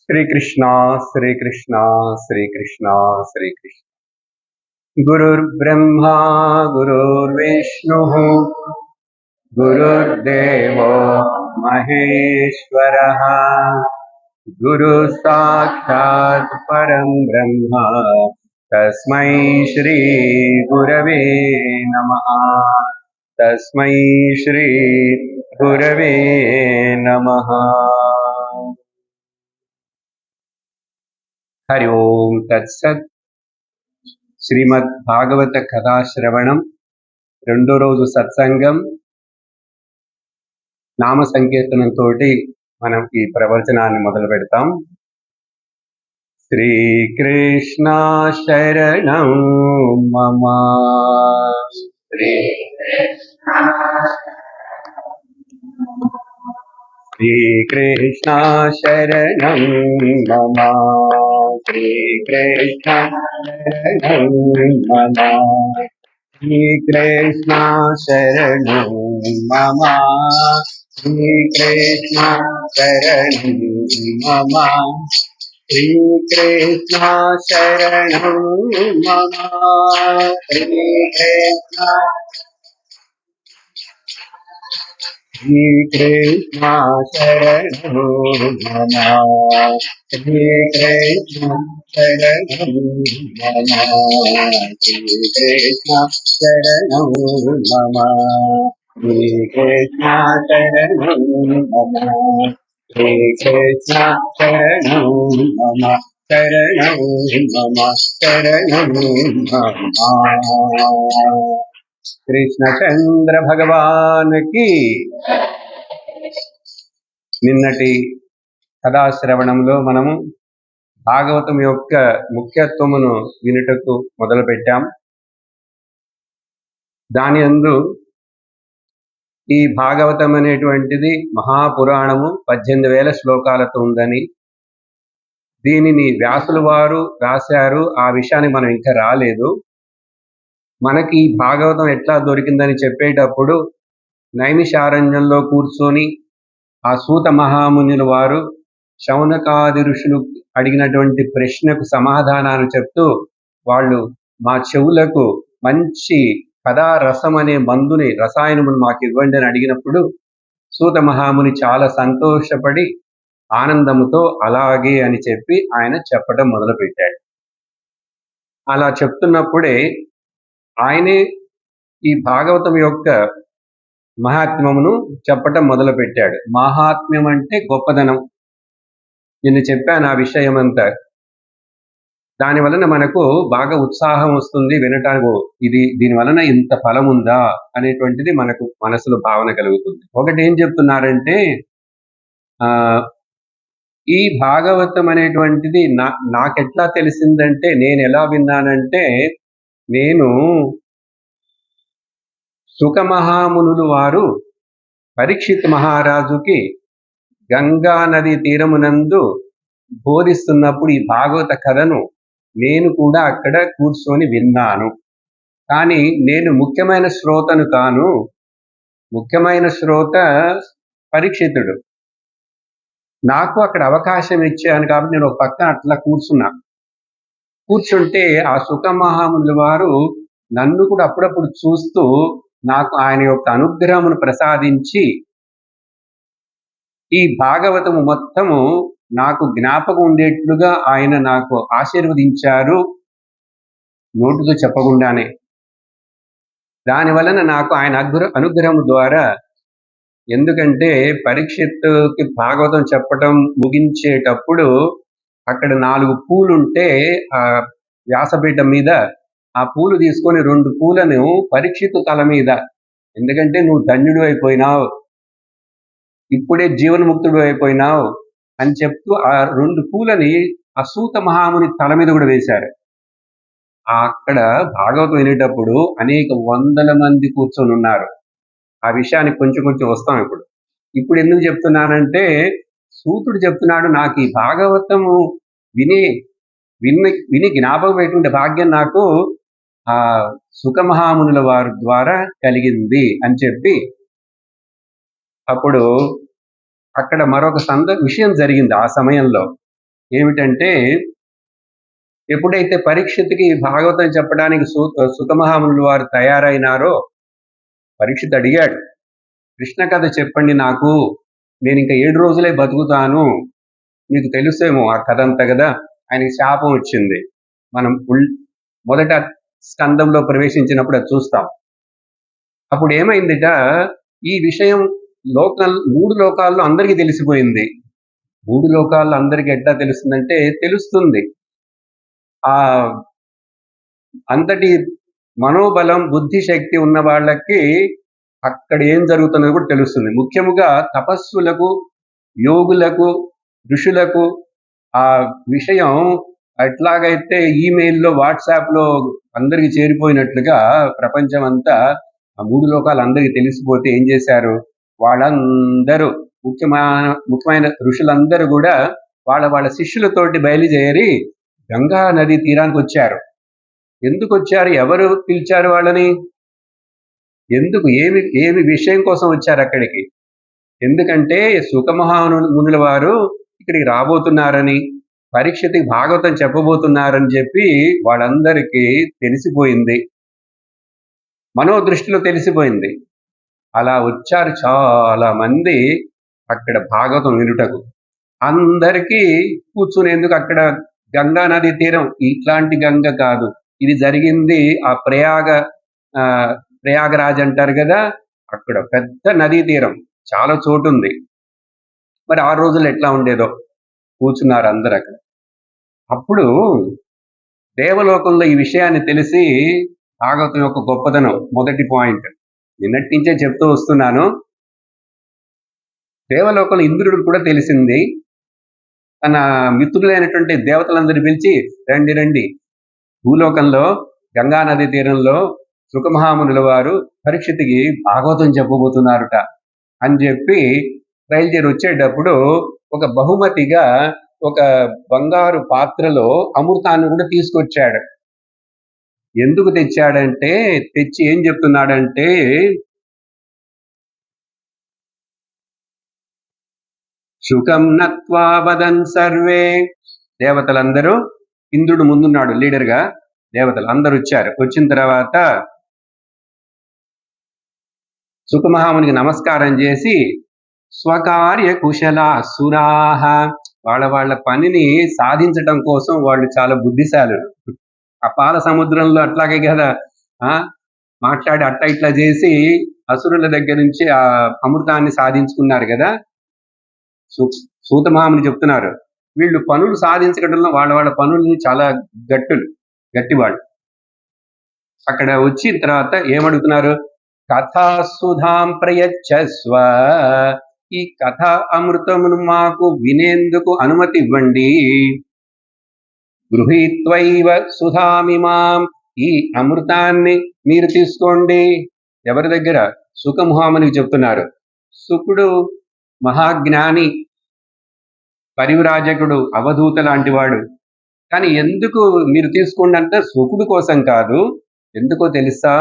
श्री कृष्णा श्री कृष्णा श्री कृष्णा श्री कृष्ण। गुरुर्ब्रह्मा गुरुर्विष्णुः गुरुर्देवो महेश्वरः गुरु साक्षात् परं ब्रह्म तस्मै श्री गुरवे नमः। तस्मै श्री गुरवे नमः। हरि ओम तत्सत्। శ్రీమద్ భాగవత కథా శ్రవణం రెండో రోజు సత్సంగం నామ సంకీర్తనంతో మనం ఈ ప్రవచనాన్ని మొదలు పెడతాం. శ్రీకృష్ణ శరణం మమ శ్రీకృష్ణ శరణం మమ శ్రీకృష్ణ శరణం మమ శ్రీకృష్ణ శరణం మమ శ్రీకృష్ణ శరణం మమ శ్రీకృష్ణ శరణం మమ శ్రీకృష్ణ శ్రీకృష్ణ శరణం మమ శ్రీకృష్ణ శరణం మమ శ్రీకృష్ణ శరణం మమ శ్రీకృష్ణ శరణం మమ శ్రీకృష్ణ శరణం మమ శరణం మమ శరణం మమ। కృష్ణచంద్ర భగవానికి నిన్నటి కథాశ్రవణంలో మనము భాగవతం యొక్క ముఖ్యత్వమును వినుటకు మొదలుపెట్టాం. దాని యందు ఈ భాగవతం అనేటువంటిది మహాపురాణము 18,000 శ్లోకాలతో ఉందని, దీనిని వ్యాసుల వారు రాశారు. ఆ విషయానికి మనం ఇంకా రాలేదు. మనకి ఈ భాగవతం ఎట్లా దొరికిందని చెప్పేటప్పుడు నైమిషారణ్యంలో కూర్చొని ఆ సూత మహామునుల వారు శౌనకాది ఋషులు అడిగినటువంటి ప్రశ్నకు సమాధానాలు చెప్తూ వాళ్ళు మా చెవులకు మంచి కథారసం అనే మందుని రసాయనమును మాకు ఇవ్వండి అని అడిగినప్పుడు సూత మహాముని చాలా సంతోషపడి ఆనందముతో అలాగే అని చెప్పి ఆయన చెప్పడం మొదలుపెట్టాడు. అలా చెప్తున్నప్పుడే ఆయనే ఈ భాగవతం యొక్క మహాత్మ్యమును చెప్పటం మొదలుపెట్టాడు. మహాత్మ్యం అంటే గొప్పదనం. నేను చెప్పాను ఆ విషయం అంతా. దాని వలన మనకు బాగా ఉత్సాహం వస్తుంది వినటానికి. దీని వలన ఇంత ఫలం ఉందా అనేటువంటిది మనకు మనసులో భావన కలుగుతుంది. ఒకటి ఏం చెప్తున్నారంటే, ఈ భాగవతం అనేటువంటిది నాకెట్లా తెలిసిందంటే, నేను ఎలా విన్నానంటే, నేను సుఖమహామునులు వారు పరీక్షిత్ మహారాజుకి గంగా నది తీరమునందు బోధిస్తున్నప్పుడు ఈ భాగవత కథను నేను కూడా అక్కడ కూర్చొని విన్నాను. కానీ నేను ముఖ్యమైన శ్రోతను కాను. ముఖ్యమైన శ్రోత పరీక్షితుడు. నాకు అక్కడ అవకాశం ఇచ్చాను కాబట్టి నేను ఒక పక్కన అట్లా కూర్చుంటే ఆ సుఖమహామునుల వారు నన్ను కూడా అప్పుడప్పుడు చూస్తూ నాకు ఆయన యొక్క అనుగ్రహమును ప్రసాదించి ఈ భాగవతము మొత్తము నాకు జ్ఞాపకం ఉండేట్లుగా ఆయన నాకు ఆశీర్వదించారు, నోటితో చెప్పకుండానే. దాని వలన నాకు ఆయన అనుగ్రహం ద్వారా, ఎందుకంటే పరీక్షిత్తుకి భాగవతం చెప్పటం ముగించేటప్పుడు అక్కడ 4 పూలుంటే ఆ వ్యాసపీఠం మీద ఆ పూలు తీసుకొని 2 పూలను పరీక్షిత్తు తల మీద, ఎందుకంటే నువ్వు ధన్యుడు అయిపోయినావు, ఇప్పుడే జీవన్ముక్తుడు అయిపోయినావు అని చెప్తూ ఆ 2 పూలని ఆ సూత మహాముని తల మీద కూడా వేశారు. అక్కడ భాగవతం వినేటప్పుడు అనేక వందల మంది కూర్చొని ఉన్నారు. ఆ విషయానికి కొంచెం వస్తాం. ఇప్పుడు ఎందుకు చెప్తున్నానంటే, సూతుడు చెప్తున్నాడు, నాకు ఈ భాగవతము విని జ్ఞాపకం పెట్టుకుంటే భాగ్యం నాకు ఆ సుఖమహామునుల వారి ద్వారా కలిగింది అని చెప్పి, అప్పుడు అక్కడ మరొక విషయం జరిగింది. ఆ సమయంలో ఏమిటంటే, ఎప్పుడైతే పరీక్షిత్తుకి భాగవతం చెప్పడానికి సుతమహామునులు వారు తయారైనారో, పరీక్షిత్ అడిగాడు, కృష్ణ కథ చెప్పండి నాకు, నేను ఇంకా 7 రోజులే బతుకుతాను, మీకు తెలుసేమో ఆ కథ అంతా కదా. ఆయనకి శాపం వచ్చింది. మనం మొదట స్కందంలో ప్రవేశించినప్పుడు అది చూస్తాం. అప్పుడు ఏమైందిట, ఈ విషయం 3 లోకాల్లో అందరికీ తెలిసిపోయింది. 3 లోకాల్లో అందరికీ ఎట్లా తెలుస్తుందంటే, తెలుస్తుంది. ఆ అంతటి మనోబలం, బుద్ధి శక్తి ఉన్న వాళ్ళకి అక్కడ ఏం జరుగుతున్నది కూడా తెలుస్తుంది. ముఖ్యముగా తపస్సులకు, యోగులకు, ఋషులకు ఆ విషయం ఎట్లాగైతే ఈమెయిల్లో, వాట్సాప్లో అందరికి చేరిపోయినట్లుగా ప్రపంచం అంతా ఆ 3 లోకాలు అందరికీ తెలిసిపోతే ఏం చేశారు, వాళ్ళందరూ ముఖ్యమైన ఋషులందరూ కూడా వాళ్ళ శిష్యులతోటి బయలుదేరి గంగా నది తీరానికి వచ్చారు. ఎందుకు వచ్చారు, ఎవరు పిలిచారు వాళ్ళని, ఎందుకు, ఏమి విషయం కోసం వచ్చారు అక్కడికి? ఎందుకంటే సుఖమహామునుల వారు ఇక్కడికి రాబోతున్నారని, పరీక్షిత్తుకి భాగవతం చెప్పబోతున్నారని చెప్పి వాళ్ళందరికీ తెలిసిపోయింది, మనోదృష్టిలో తెలిసిపోయింది. అలా వచ్చారు చాలా మంది అక్కడ భాగవతం వినుటకు. అందరికీ కూర్చునేందుకు అక్కడ గంగా నది తీరం, ఇట్లాంటి గంగ కాదు, ఇది జరిగింది ఆ ప్రయాగరాజ్ అంటారు కదా, అక్కడ పెద్ద నదీ తీరం, చాలా చోటు ఉంది. మరి ఆ రోజులు ఎట్లా ఉండేదో కూర్చున్నారు అందరు అక్కడ. అప్పుడు దేవలోకంలో ఈ విషయాన్ని తెలిసి, భాగవతం యొక్క గొప్పదనం మొదటి పాయింట్ నిన్నటి నుంచే చెప్తూ వస్తున్నాను. దేవలోకంలో ఇంద్రుడికి కూడా తెలిసింది. తన మిత్రులైనటువంటి దేవతలందరినీ పిలిచి, రండి రండి, భూలోకంలో గంగా నది తీరంలో సుఖమహామునుల వారు పరీక్షిత్తుకి భాగవతం చెప్పబోతున్నారుట అని చెప్పి బయలుదేరి వచ్చేటప్పుడు ఒక బహుమతిగా ఒక బంగారు పాత్రలో అమృతాన్ని కూడా తీసుకొచ్చాడు. ఎందుకు తెచ్చాడంటే, తెచ్చి ఏం చెప్తున్నాడంటే, సుఖం నత్వా వదన్ సర్వే, దేవతలందరూ, ఇంద్రుడు ముందున్నాడు లీడర్గా, దేవతలు అందరూ వచ్చారు. వచ్చిన తర్వాత సుఖమహామునికి నమస్కారం చేసి, స్వకార్య కుశల సురాహ, వాళ్ళ పనిని సాధించటం కోసం వాళ్ళు చాలా బుద్ధిశాలులు. ఆ పాల సముద్రంలో అట్లాగే కదా మాట్లాడి అట్లా ఇట్లా చేసి అసురుల దగ్గర నుంచి ఆ అమృతాన్ని సాధించుకున్నారు కదా. సూతమహాముని చెప్తున్నారు, వీళ్ళు పనులు సాధించడంలో వాళ్ళ పనుల్ని చాలా గట్టివాళ్ళు. అక్కడ వచ్చిన తర్వాత ఏమడుగుతున్నారు, కథా సుధాం ప్రయచ్చస్వ, ఈ కథ అమృతమును మాకు వినేందుకు అనుమతి ఇవ్వండి. గృహీత్వైవ సుధామిమాం, ఈ అమృతాన్ని మీరు తీసుకోండి. ఎవరి దగ్గర, సుఖమహామునికి చెప్తున్నారు. సుకుడు మహాజ్ఞాని, పరివ్రాజకుడు, అవధూత లాంటి వాడు. కానీ ఎందుకు మీరు తీసుకోండి అంటే, సుకుడు కోసం కాదు. ఎందుకో తెలుసా,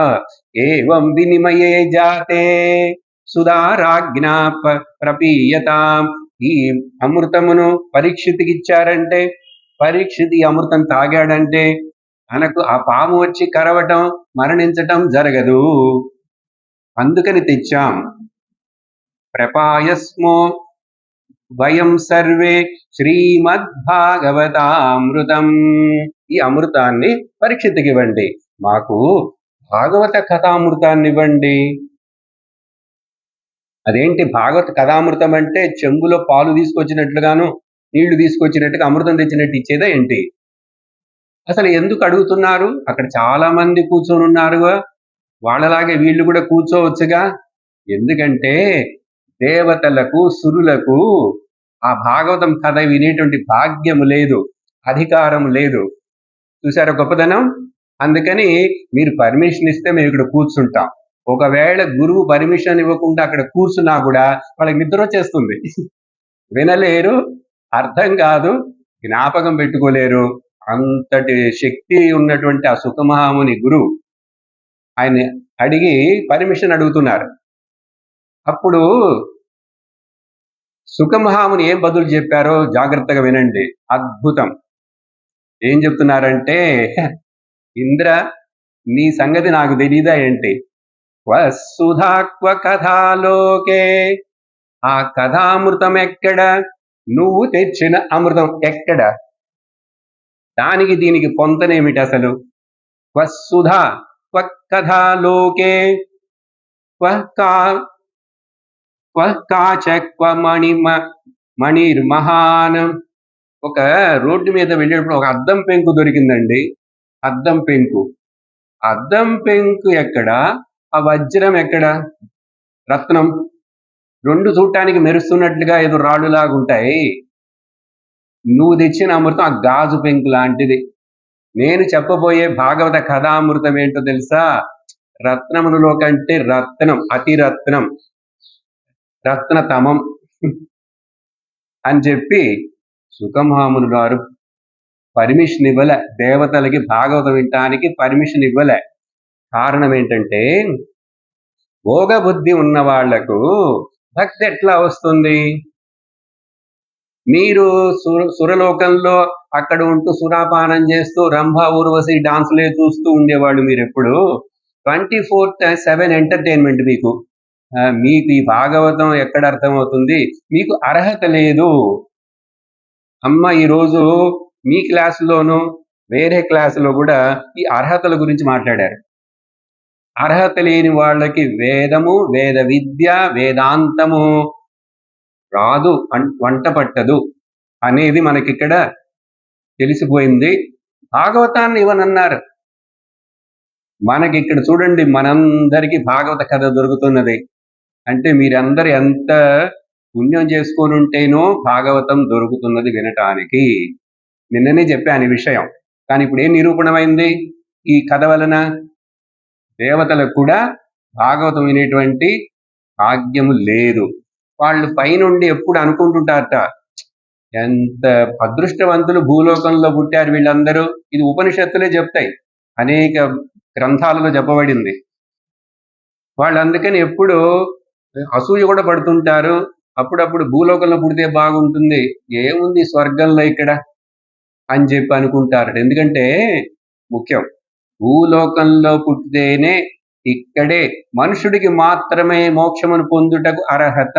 ఏవం వినిమయే జాతే సుధారాజ్ఞా ప్రపీయతాం, ఈ అమృతమును పరీక్షిత్తుకి ఇచ్చారంటే, పరీక్షిత్ ఈ అమృతం తాగాడంటే మనకు ఆ పాము వచ్చి కరవటం, మరణించటం జరగదు. అందుకని తెచ్చాం. ప్రపాయస్మో వయం సర్వే శ్రీమద్భాగవతామృతం, ఈ అమృతాన్ని పరీక్షిత్తుకి ఇవ్వండి, మాకు భాగవత కథామృతాన్ని ఇవ్వండి. అదేంటి భాగవత కథామృతం అంటే, చెంబులో పాలు తీసుకొచ్చినట్లుగాను నీళ్లు తీసుకొచ్చినట్టుగా అమృతం తెచ్చినట్టు ఇచ్చేదా ఏంటి? అసలు ఎందుకు అడుగుతున్నారు? అక్కడ చాలా మంది కూర్చొని ఉన్నారుగా, వాళ్ళలాగే వీళ్ళు కూడా కూర్చోవచ్చుగా. ఎందుకంటే దేవతలకు, సురులకు ఆ భాగవతం కథ వినేటువంటి భాగ్యము లేదు, అధికారం లేదు. చూసారా గొప్పదనం? అందుకని మీరు పర్మిషన్ ఇస్తే మేము ఇక్కడ కూర్చుంటాం. ఒకవేళ గురువు పర్మిషన్ ఇవ్వకుండా అక్కడ కూర్చున్నా కూడా వాళ్ళకి నిద్ర వచ్చేస్తుంది, వినలేరు, అర్థం కాదు, జ్ఞాపకం పెట్టుకోలేరు. అంతటి శక్తి ఉన్నటువంటి ఆ సుఖమహాముని గురువు ఆయన అడిగి పర్మిషన్ అడుగుతున్నారు. అప్పుడు సుఖమహాముని ఏం బదులు చెప్పారో జాగ్రత్తగా వినండి. అద్భుతం. ఏం చెప్తున్నారంటే, ఇంద్ర నీ సంగతి నాకు తెలీదా ఏంటి? క్వసుధాక్వ కథాలోకే, ఆ కథామృతం ఎక్కడ? నువ్వు తెచ్చిన అమృతం ఎక్కడ? దానికి దీనికి పొంతనేమిటి అసలు? క్వసుధా క్వ కథాలోకే క్వ కాచ క్వ మణిర్మహాన్. ఒక రోడ్డు మీద వెళ్ళేటప్పుడు ఒక అద్దం పెంకు దొరికిందండి. అద్దం పెంకు. అద్దం పెంకు ఎక్కడ? ఆ వజ్రం ఎక్కడ? రత్నం. రెండు చూడటానికి మెరుస్తున్నట్లుగా ఏదో రాళ్ళులాగా ఉంటాయి. నువ్వు తెచ్చిన అమృతం ఆ గాజు పెంకు లాంటిది. నేను చెప్పబోయే భాగవత కథామృతం ఏంటో తెలుసా? రత్నములలో కంటే రత్నం, అతి రత్నం, రత్నతమం అని చెప్పి సుఖమహాముని గారు పర్మిషన్ ఇవ్వలే. దేవతలకి భాగవతం వినటానికి పర్మిషన్ ఇవ్వలే. కారణం ఏంటంటే, భోగ బుద్ధి ఉన్న వాళ్లకు భక్తి ఎట్లా వస్తుంది? మీరు సురలోకంలో అక్కడ ఉంటూ సురాపానం చేస్తూ రంభా ఊర్వశి డాన్సులే చూస్తూ ఉండేవాళ్ళు. మీరు ఎప్పుడు 24/7 ఎంటర్టైన్మెంట్ మీకు. మీకు ఈ భాగవతం ఎక్కడ అర్థమవుతుంది? మీకు అర్హత లేదు. అమ్మ ఈరోజు మీ క్లాసులోనూ వేరే క్లాసులో కూడా ఈ అర్హతల గురించి మాట్లాడారు. అర్హత లేని వాళ్ళకి వేదము, వేద విద్య, వేదాంతము రాదు, వంట పట్టదు అనేది మనకిక్కడ తెలిసిపోయింది. భాగవతాన్ని ఇవ్వనన్నారు. మనకిక్కడ చూడండి, మనందరికీ భాగవత కథ దొరుకుతున్నది. అంటే మీరందరూ ఎంత పుణ్యం చేసుకొని ఉంటేనో భాగవతం దొరుకుతున్నది వినటానికి. నిన్ననే చెప్పాను ఈ విషయం. కానీ ఇప్పుడు ఏం నిరూపణమైంది? ఈ కథ వలన దేవతలకు కూడా భాగవతం వినేటువంటి భాగ్యము లేదు. వాళ్ళు పైనుండి ఎప్పుడు అనుకుంటుంటారట, ఎంత అదృష్టవంతులు భూలోకంలో పుట్టారు వీళ్ళందరూ. ఇది ఉపనిషత్తులే చెప్తాయి, అనేక గ్రంథాలలో చెప్పబడింది. వాళ్ళు అందుకని ఎప్పుడు అసూయ కూడా పడుతుంటారు. అప్పుడప్పుడు భూలోకంలో పుడితే బాగుంటుంది, ఏముంది స్వర్గంలో ఇక్కడ అని చెప్పి అనుకుంటారట. ఎందుకంటే ముఖ్యం, భూలోకంలో పుట్టితేనే ఇక్కడే మనుషుడికి మాత్రమే మోక్షమును పొందుటకు అర్హత.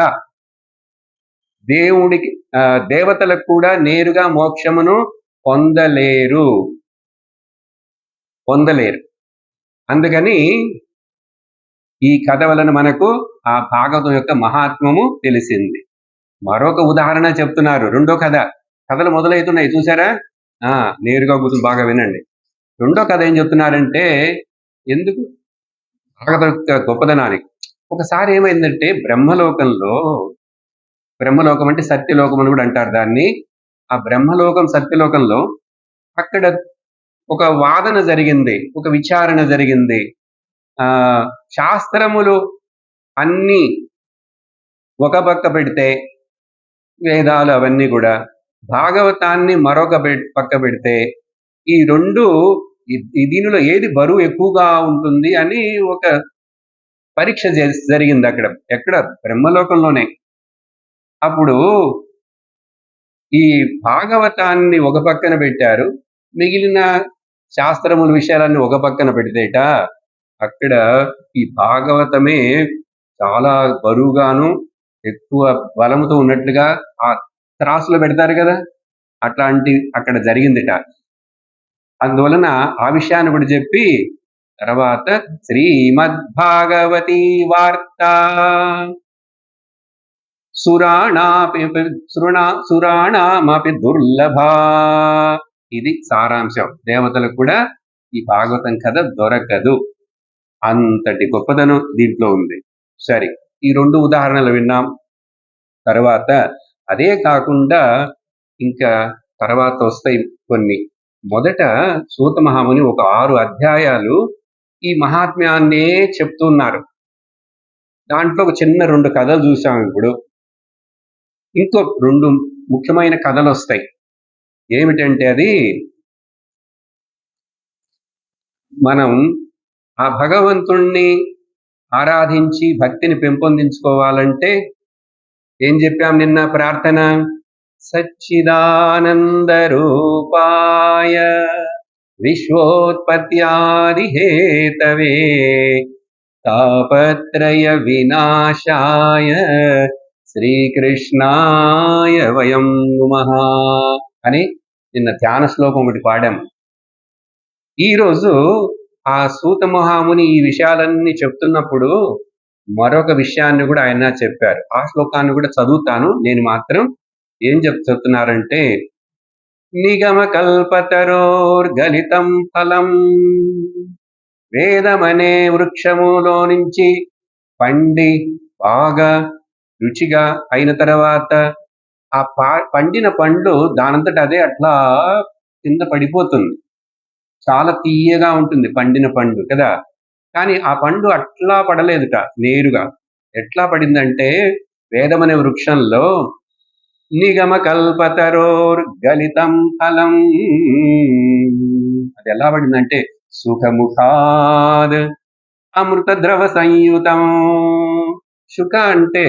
దేవతలకు కూడా నేరుగా మోక్షమును పొందలేరు. అందుకని ఈ కథ వలన మనకు ఆ భాగవతం యొక్క మహాత్మ్యము తెలిసింది. మరొక ఉదాహరణ చెప్తున్నారు. రెండో కథలు మొదలవుతున్నాయి చూసారా? నేరుగా కూర్చొని బాగా వినండి. రెండో కథ ఏం చెప్తున్నారంటే, ఎందుకు భాగవతం గొప్పదనానికి. ఒకసారి ఏమైందంటే, బ్రహ్మలోకం అంటే సత్యలోకం అని కూడా అంటారు దాన్ని. ఆ బ్రహ్మలోకం సత్యలోకంలో అక్కడ ఒక వాదన జరిగింది, ఒక విచారణ జరిగింది. శాస్త్రములు అన్నీ ఒక పక్క పెడితే, వేదాలు అవన్నీ కూడా, భాగవతాన్ని మరొక పక్క పెడితే, ఈ రెండు దీనిలో ఏది బరువు ఎక్కువగా ఉంటుంది అని ఒక పరీక్ష జరిగింది అక్కడ. ఎక్కడ? బ్రహ్మలోకంలోనే. అప్పుడు ఈ భాగవతాన్ని ఒక పక్కన పెట్టారు, మిగిలిన శాస్త్రముల విషయాలన్నీ ఒక పక్కన పెడితేట అక్కడ ఈ భాగవతమే చాలా బరువుగాను ఎక్కువ బలముతో ఉన్నట్లుగా ఆ త్రాసులో పెడతారు కదా, అట్లాంటి అక్కడ జరిగిందిట. అందువలన ఆ విషయాన్ని కూడా చెప్పి తర్వాత శ్రీమద్భాగవతీ వార్త సురాణామపి దుర్లభా. ఇది సారాంశం. దేవతలకు కూడా ఈ భాగవతం కథ దొరకదు, అంతటి గొప్పదనం దీంట్లో ఉంది. సరే, ఈ రెండు ఉదాహరణలు విన్నాం. తర్వాత అదే కాకుండా ఇంకా తర్వాత వస్తాయి కొన్ని. మొదట సూత మహాముని ఒక 6 అధ్యాయాలు ఈ మహాత్మ్యాన్నే చెప్తున్నారు. దాంట్లో ఒక చిన్న 2 కథలు చూసాం. ఇప్పుడు ఇంకో 2 ముఖ్యమైన కథలు వస్తాయి. ఏమిటంటే, అది మనం ఆ భగవంతుణ్ణి ఆరాధించి భక్తిని పెంపొందించుకోవాలంటే ఏం చెప్పాం నిన్న ప్రార్థన? సచ్చిదానంద రూపాయ విశ్వోత్పత్యాది హేతవే తాపత్రయ వినాశాయ శ్రీకృష్ణాయ వయం నుమః అని నిన్న ధ్యాన శ్లోకం ఒకటి పాడాము. ఈరోజు ఆ సూత మహాముని ఈ విషయాలన్నీ చెప్తున్నప్పుడు మరొక విషయాన్ని కూడా ఆయన చెప్పారు. ఆ శ్లోకాన్ని కూడా చదువుతాను. నేను మాత్రం ఏం చెప్తున్నారంటే, నిగమ కల్పతరోర్గలితం ఫలం వేదమనే వృక్షములో నుంచి పండి బాగా రుచిగా అయిన తర్వాత ఆ పండిన పండు దానంతట అదే అట్లా కింద పడిపోతుంది. చాలా తీయగా ఉంటుంది పండిన పండు కదా. కానీ ఆ పండు అట్లా పడలేదుట, నేరుగా ఎట్లా పడిందంటే వేదమనే వృక్షంలో నిగమ కల్పతరోర్ గలితం ఫలం, అది ఎలా పడిందంటే సుఖముఖాద్ అమృత ద్రవ సంయుతం. శుక అంటే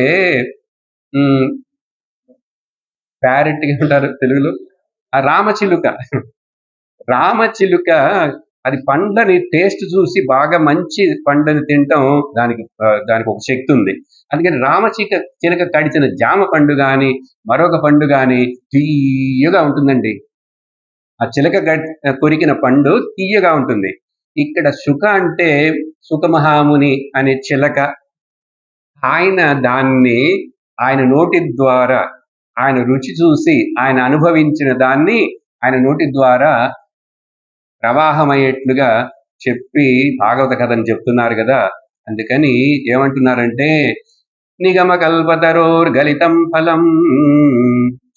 ప్యారెట్ అంటారు తెలుగులో, ఆ రామచిలుక. రామచిలుక అది పండ్లని టేస్ట్ చూసి బాగా మంచి పండ్లని తినటం దానికి ఒక శక్తి ఉంది. అందుకని చిలుక కడిచిన జామ పండు కానీ మరొక పండు కానీ తీయగా ఉంటుందండి. ఆ చిలక కొరికిన పండు తీయగా ఉంటుంది. ఇక్కడ శుక అంటే సుఖమహాముని అనే చిలక, ఆయన దాన్ని ఆయన నోటి ద్వారా ఆయన రుచి చూసి ఆయన అనుభవించిన దాన్ని ఆయన నోటి ద్వారా ప్రవాహమయ్యేట్లుగా చెప్పి భాగవత కథని చెప్తున్నారు కదా. అందుకని ఏమంటున్నారంటే నిగమ కల్పతరోర్ గలితం ఫలం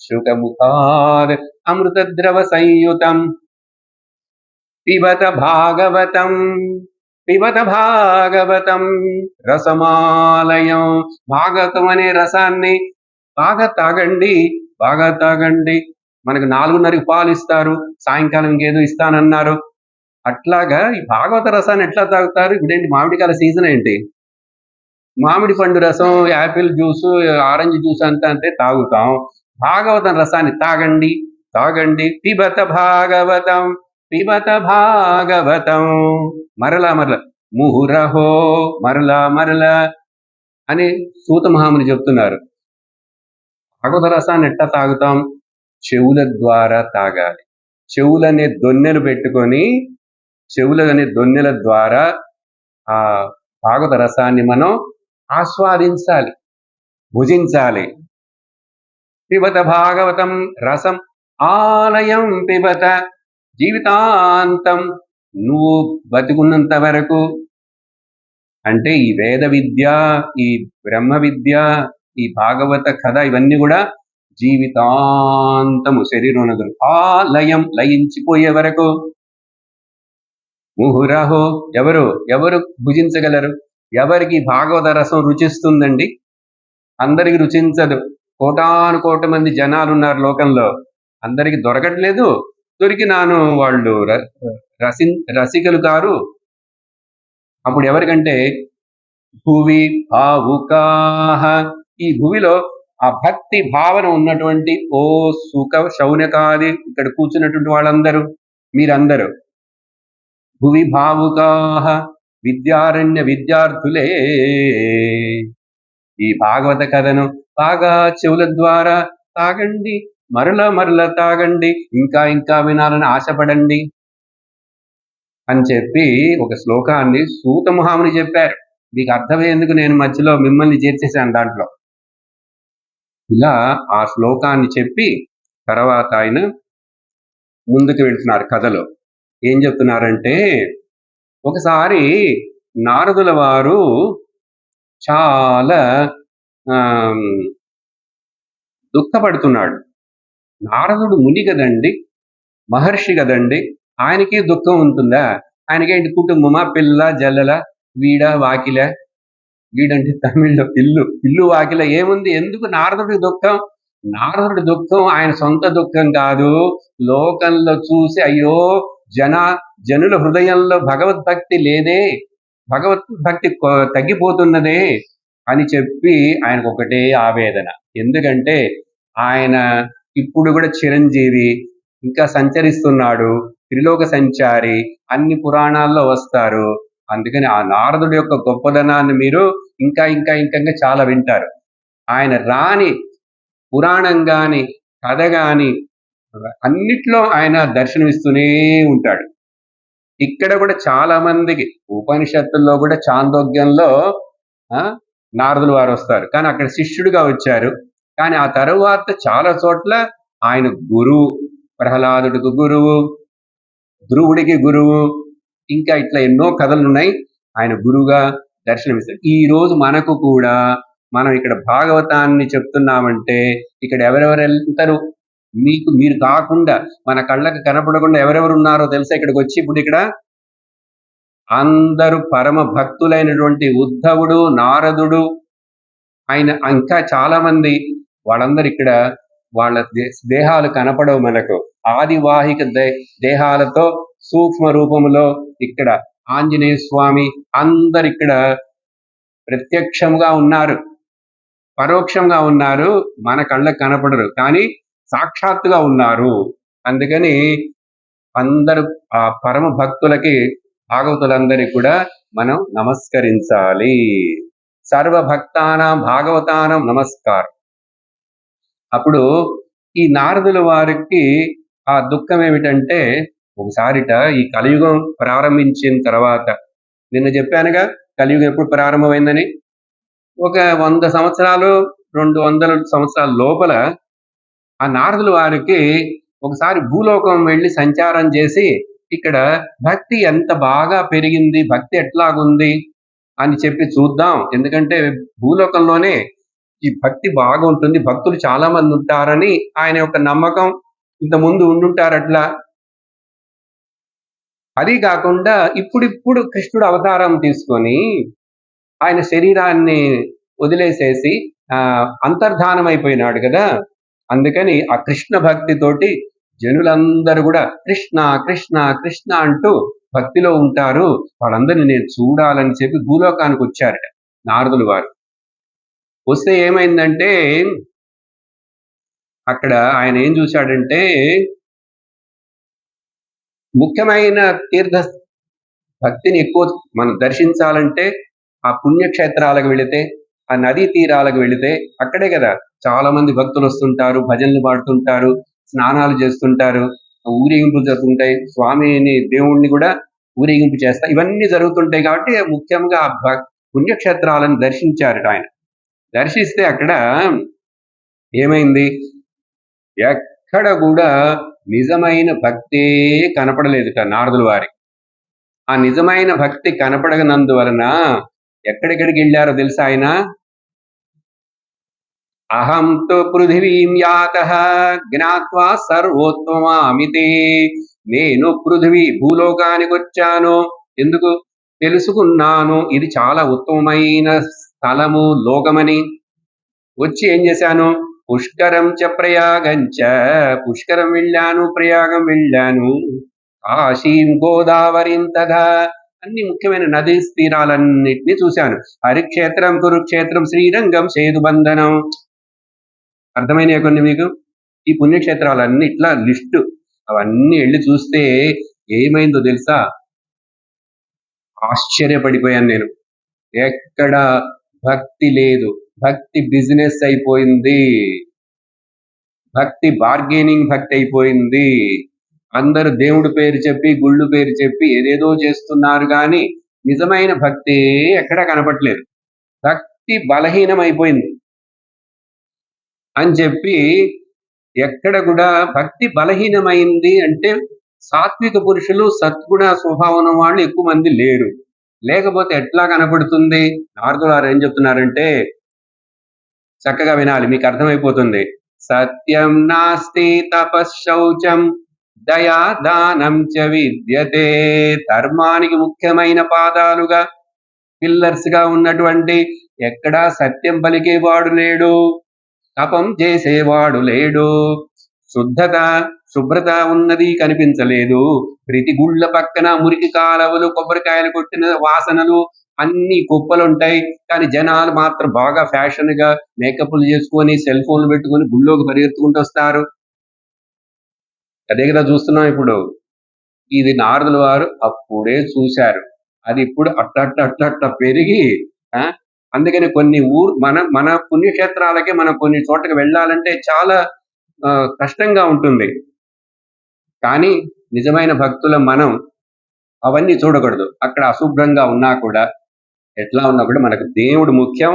శుకముఖాద్ అమృత ద్రవ సంయుతం పిబత భాగవతం రసమాలయం. భాగవతం అనే రసాన్ని బాగా తాగండి. మనకు 4:30కి పాలు ఇస్తారు, సాయంకాలం ఇంకేదో ఇస్తానన్నారు. అట్లాగా ఈ భాగవత రసాన్ని ఎట్లా తాగుతారు? ఇప్పుడేంటి మామిడికాయల సీజన్ ఏంటి? మామిడి పండు రసం, యాపిల్ జ్యూసు, ఆరెంజ్ జ్యూస్ అంతా అంటే తాగుతాం. భాగవతం రసాన్ని తాగండి. పిబత భాగవతం మరలా ముహురహో మరలా అని సూత మహాముని చెప్తున్నారు. భాగవత రసాన్ని ఎట్లా తాగుతాం? చెవుల ద్వారా తాగాలి. చెవులనే దొన్నెలు పెట్టుకొని చెవులనే దొన్నెల ద్వారా ఆ భాగవత రసాన్ని మనం ఆస్వాదించాలి, భుజించాలి. పిబత భాగవతం రసం ఆలయం పిబత, జీవితాంతం నువ్వు బతికున్నంత వరకు. అంటే ఈ వేద విద్య, ఈ బ్రహ్మ విద్య, ఈ భాగవత కథ ఇవన్నీ కూడా జీవితాంతము శరీరం ఆలయం లయించిపోయే వరకు. ముహురహో ఎవరు భుజించగలరు? ఎవరికి భాగవత రసం రుచిస్తుందండి? అందరికి రుచించదు. కోటాను మంది జనాలు ఉన్నారు లోకంలో, అందరికి దొరకట్లేదు. దొరికినాను వాళ్ళు రసికలు కారు. అప్పుడు ఎవరికంటే భువి భావుకాహ, ఈ భువిలో ఆ భక్తి భావన ఉన్నటువంటి ఓ సుఖ శౌనకాది ఇక్కడ కూర్చున్నటువంటి వాళ్ళందరూ, మీరందరూ భువి భావుకాహ విద్యారణ్య విద్యార్థులే. ఈ భాగవత కథను బాగా చెవుల ద్వారా తాగండి, మరల తాగండి, ఇంకా వినాలని ఆశపడండి అని చెప్పి ఒక శ్లోకాన్ని సూత మహాముని చెప్పారు. మీకు అర్థమయ్యేందుకు నేను మధ్యలో మిమ్మల్ని చేర్చేశాను దాంట్లో. ఇలా ఆ శ్లోకాన్ని చెప్పి తర్వాత ఆయన ముందుకు వెళ్తున్నారు కథలో. ఏం చెప్తున్నారంటే, ఒకసారి నారదుల వారు చాలా దుఃఖపడుతున్నాడు. నారదుడు ముని కదండి, మహర్షి కదండి, ఆయనకి దుఃఖం ఉంటుందా? ఆయనకేంటి కుటుంబమా, పిల్ల జల్లల, వాకిల, వీడంటే తమిళ్లో ఇల్లు వాకిల ఏముంది? ఎందుకు నారదుడి దుఃఖం? నారదుడి దుఃఖం ఆయన సొంత దుఃఖం కాదు. లోకంలో చూసి అయ్యో జనుల హృదయంలో భగవద్భక్తి లేదే, భగవద్భక్తి తగ్గిపోతున్నదే, అని చెప్పి ఆయనకు ఒకటే ఆవేదన. ఎందుకంటే ఆయన ఇప్పుడు కూడా చిరంజీవి, ఇంకా సంచరిస్తున్నాడు, త్రిలోక సంచారి, అన్ని పురాణాల్లో వస్తారు. అందుకని ఆ నారదుడి యొక్క గొప్పదనాన్ని మీరు ఇంకా ఇంకా ఇంకా ఇంకా చాలా వింటారు. ఆయన రాని పురాణం గాని, కథ గాని అన్నిట్లో ఆయన దర్శనమిస్తూనే ఉంటాడు. ఇక్కడ కూడా చాలా మందికి ఉపనిషత్తుల్లో కూడా చాందోగ్యంలో నారదుల వారు వస్తారు, కానీ అక్కడ శిష్యుడిగా వచ్చారు. కానీ ఆ తరువాత చాలా చోట్ల ఆయన గురువు, ప్రహ్లాదుడికి గురువు, ధ్రువుడికి గురువు, ఇంకా ఇట్లా ఎన్నో కథలు ఉన్నాయి. ఆయన గురువుగా దర్శనమిస్తారు. ఈ రోజు మనకు కూడా మనం ఇక్కడ భాగవతాన్ని చెప్తున్నామంటే ఇక్కడ ఎవరెవరు వెళ్తారు, మీరు కాకుండా మన కళ్ళకి కనపడకుండా ఎవరెవరు ఉన్నారో తెలుసా? ఇక్కడికి వచ్చి ఇప్పుడు ఇక్కడ అందరూ పరమ భక్తులైనటువంటి ఉద్ధవుడు, నారదుడు, ఆయన ఇంకా చాలా మంది, వాళ్ళందరూ ఇక్కడ వాళ్ళ దేహాలు కనపడవు మనకు. ఆదివాహిక దేహాలతో సూక్ష్మ రూపములో ఇక్కడ ఆంజనేయ స్వామి అందరు ఇక్కడ ప్రత్యక్షంగా ఉన్నారు, పరోక్షంగా ఉన్నారు, మన కళ్ళకు కనపడరు, కానీ సాక్షాత్తుగా ఉన్నారు. అందుకని అందరూ ఆ పరమ భక్తులకి, భాగవతులందరికీ కూడా మనం నమస్కరించాలి. సర్వభక్తానాం భాగవతానం నమస్కారం. అప్పుడు ఈ నారదుల వారికి ఆ దుఃఖం ఏమిటంటే, ఒకసారిట ఈ కలియుగం ప్రారంభించిన తర్వాత, నిన్న చెప్పానుగా కలియుగం ఎప్పుడు ప్రారంభమైందని, ఒక 100 సంవత్సరాలు 200 సంవత్సరాల లోపల ఆ నారదుల వారికి ఒకసారి భూలోకం వెళ్ళి సంచారం చేసి ఇక్కడ భక్తి ఎంత బాగా పెరిగింది, భక్తి ఎట్లాగుంది అని చెప్పి చూద్దాం. ఎందుకంటే భూలోకంలోనే ఈ భక్తి బాగా ఉంటుంది, భక్తులు చాలా మంది ఉంటారని ఆయన యొక్క నమ్మకం. ఇంతకుముందు ఉండుంటారు అట్లా. అది కాకుండా ఇప్పుడిప్పుడు కృష్ణుడు అవతారం తీసుకొని ఆయన శరీరాన్ని వదిలేసేసి అంతర్ధానం అయిపోయినాడు కదా. అందుకని ఆ కృష్ణ భక్తితోటి జనులందరూ కూడా కృష్ణ కృష్ణ కృష్ణ అంటూ భక్తిలో ఉంటారు. వాళ్ళందరినీ నేను చూడాలని చెప్పి భూలోకానికి వచ్చారట నారదులు వారు. వస్తే ఏమైందంటే అక్కడ ఆయన ఏం చూశాడంటే, ముఖ్యమైన తీర్థ భక్తిని ఎక్కువ మనం దర్శించాలంటే ఆ పుణ్యక్షేత్రాలకు వెళితే, ఆ నదీ తీరాలకు వెళితే అక్కడే కదా చాలా మంది భక్తులు వస్తుంటారు, భజనలు పాడుతుంటారు, స్నానాలు చేస్తుంటారు, ఊరేగింపులు జరుగుతుంటాయి, స్వామిని దేవుణ్ణి కూడా ఊరేగింపు చేస్తారు, ఇవన్నీ జరుగుతుంటాయి. కాబట్టి ముఖ్యంగా పుణ్యక్షేత్రాలను దర్శించారు ఆయన. దర్శిస్తే అక్కడ ఏమైంది, ఎక్కడ కూడా నిజమైన భక్తే కనపడలేదు నారదుల వారికి. ఆ నిజమైన భక్తి కనపడనందువలన ఎక్కడెక్కడికి వెళ్ళారో తెలుసా ఆయన? అహం తు పృథివీం యాతః జ్ఞాత్వా సర్వోత్తమామితి. నేను పృథివీ భూలోకానికి వచ్చాను, ఎందుకు తెలుసుకున్నాను ఇది చాలా ఉత్తమమైన స్థలము, లోకమని. వచ్చి ఏం చేశాను, పుష్కరం చ ప్రయాగంచ, పుష్కరం వెళ్ళాను, ప్రయాగం వెళ్ళాను, కాశీం గోదావరిం తథా, అన్ని ముఖ్యమైన నదీ తీరాలన్నిటినీ చూశాను, హరిక్షేత్రం కురుక్షేత్రం శ్రీరంగం సేతుబంధనం. అర్థమైనవి కొన్ని మీకు ఈ పుణ్యక్షేత్రాలన్నీ ఇట్లా లిస్టు, అవన్నీ వెళ్ళి చూస్తే ఏమైందో తెలుసా? ఆశ్చర్యపడిపోయాను నేను. ఎక్కడ భక్తి లేదు, భక్తి బిజినెస్ అయిపోయింది, భక్తి బార్గెనింగ్ భక్తి అయిపోయింది. అందరు దేవుడి పేరు చెప్పి, గుళ్ళు పేరు చెప్పి ఏదేదో చేస్తున్నారు, కానీ నిజమైన భక్తి ఎక్కడా కనపట్లేదు. భక్తి బలహీనమైపోయింది అని చెప్పి, ఎక్కడ కూడా భక్తి బలహీనమైంది అంటే సాత్విక పురుషులు, సద్గుణ స్వభావం వాళ్ళు ఎక్కువ మంది లేరు. లేకపోతే ఎట్లా కనపడుతుంది? నారదులు వారు ఏం చెప్తున్నారంటే చక్కగా వినాలి, మీకు అర్థమైపోతుంది. సత్యం నాస్తి తపశ్శౌచం దయా దానం చ విద్యతే. ధర్మానికి ముఖ్యమైన పాదాలుగా, పిల్లర్స్ గా ఉన్నటువంటి ఎక్కడా సత్యం పలికేవాడు లేడు, తపం చేసేవాడు లేడు, శుభ్రత ఉన్నది కనిపించలేదు. ప్రతి గుళ్ళ పక్కన మురికి కాలవలు, కొబ్బరికాయలు కొట్టిన వాసనలు, అన్ని కుప్పలు ఉంటాయి. కానీ జనాలు మాత్రం బాగా ఫ్యాషన్గా మేకప్లు చేసుకొని సెల్ ఫోన్లు పెట్టుకొని గుళ్ళోకి పరిగెత్తుకుంటూ వస్తారు. అదే కదా చూస్తున్నాం ఇప్పుడు. ఇది నారదుల వారు అప్పుడే చూశారు. అది ఇప్పుడు అట్ట పెరిగి ఆ, అందుకని కొన్ని మన మన పుణ్యక్షేత్రాలకే మనం కొన్ని చోట్లకి వెళ్ళాలంటే చాలా కష్టంగా ఉంటుంది. కానీ నిజమైన భక్తుల మనం అవన్నీ చూడకూడదు. అక్కడ అశుభ్రంగా ఉన్నా కూడా, ఎట్లా ఉన్నా కూడా మనకు దేవుడు ముఖ్యం,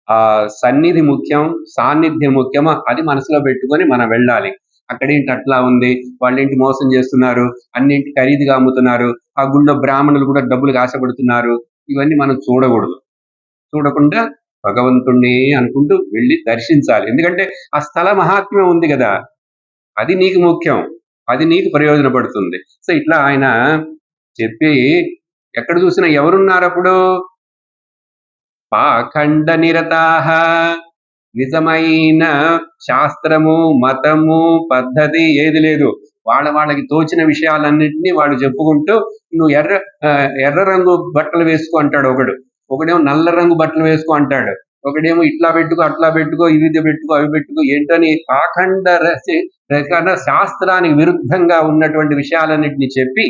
ఆ సన్నిధి ముఖ్యం, సాన్నిధ్యం ముఖ్యమా అది మనసులో పెట్టుకొని మనం వెళ్ళాలి. అక్కడేంటి అట్లా ఉంది, వాళ్ళేంటి మోసం చేస్తున్నారు, అన్నింటి ఖరీదుగా అమ్ముతున్నారు, ఆ గుళ్ళో బ్రాహ్మణులు కూడా డబ్బులకు ఆశపడుతున్నారు, ఇవన్నీ మనం చూడకూడదు. చూడకుండా భగవంతుణ్ణి అనుకుంటూ వెళ్ళి దర్శించాలి. ఎందుకంటే ఆ స్థల మహాత్మ్యం ఉంది కదా, అది నీకు ముఖ్యం, అది నీకు ప్రయోజనపడుతుంది. సో ఇట్లా ఆయన చెప్పి ఎక్కడ చూసినా ఎవరున్నారు అప్పుడు? పాఖండ నిరతాహ, నిజమైన శాస్త్రము మతము పద్ధతి ఏది లేదు, వాళ్ళకి తోచిన విషయాలన్నింటినీ వాడు చెప్పుకుంటూ, నువ్వు ఎర్ర రంగు బట్టలు వేసుకో అంటాడు ఒకడేమో నల్ల రంగు బట్టలు వేసుకో అంటాడు, ఒకడేమో ఇట్లా పెట్టుకో అట్లా పెట్టుకో ఇది పెట్టుకో అవి పెట్టుకో, ఏంటని పాఖండ శాస్త్రానికి విరుద్ధంగా ఉన్నటువంటి విషయాలన్నింటినీ చెప్పి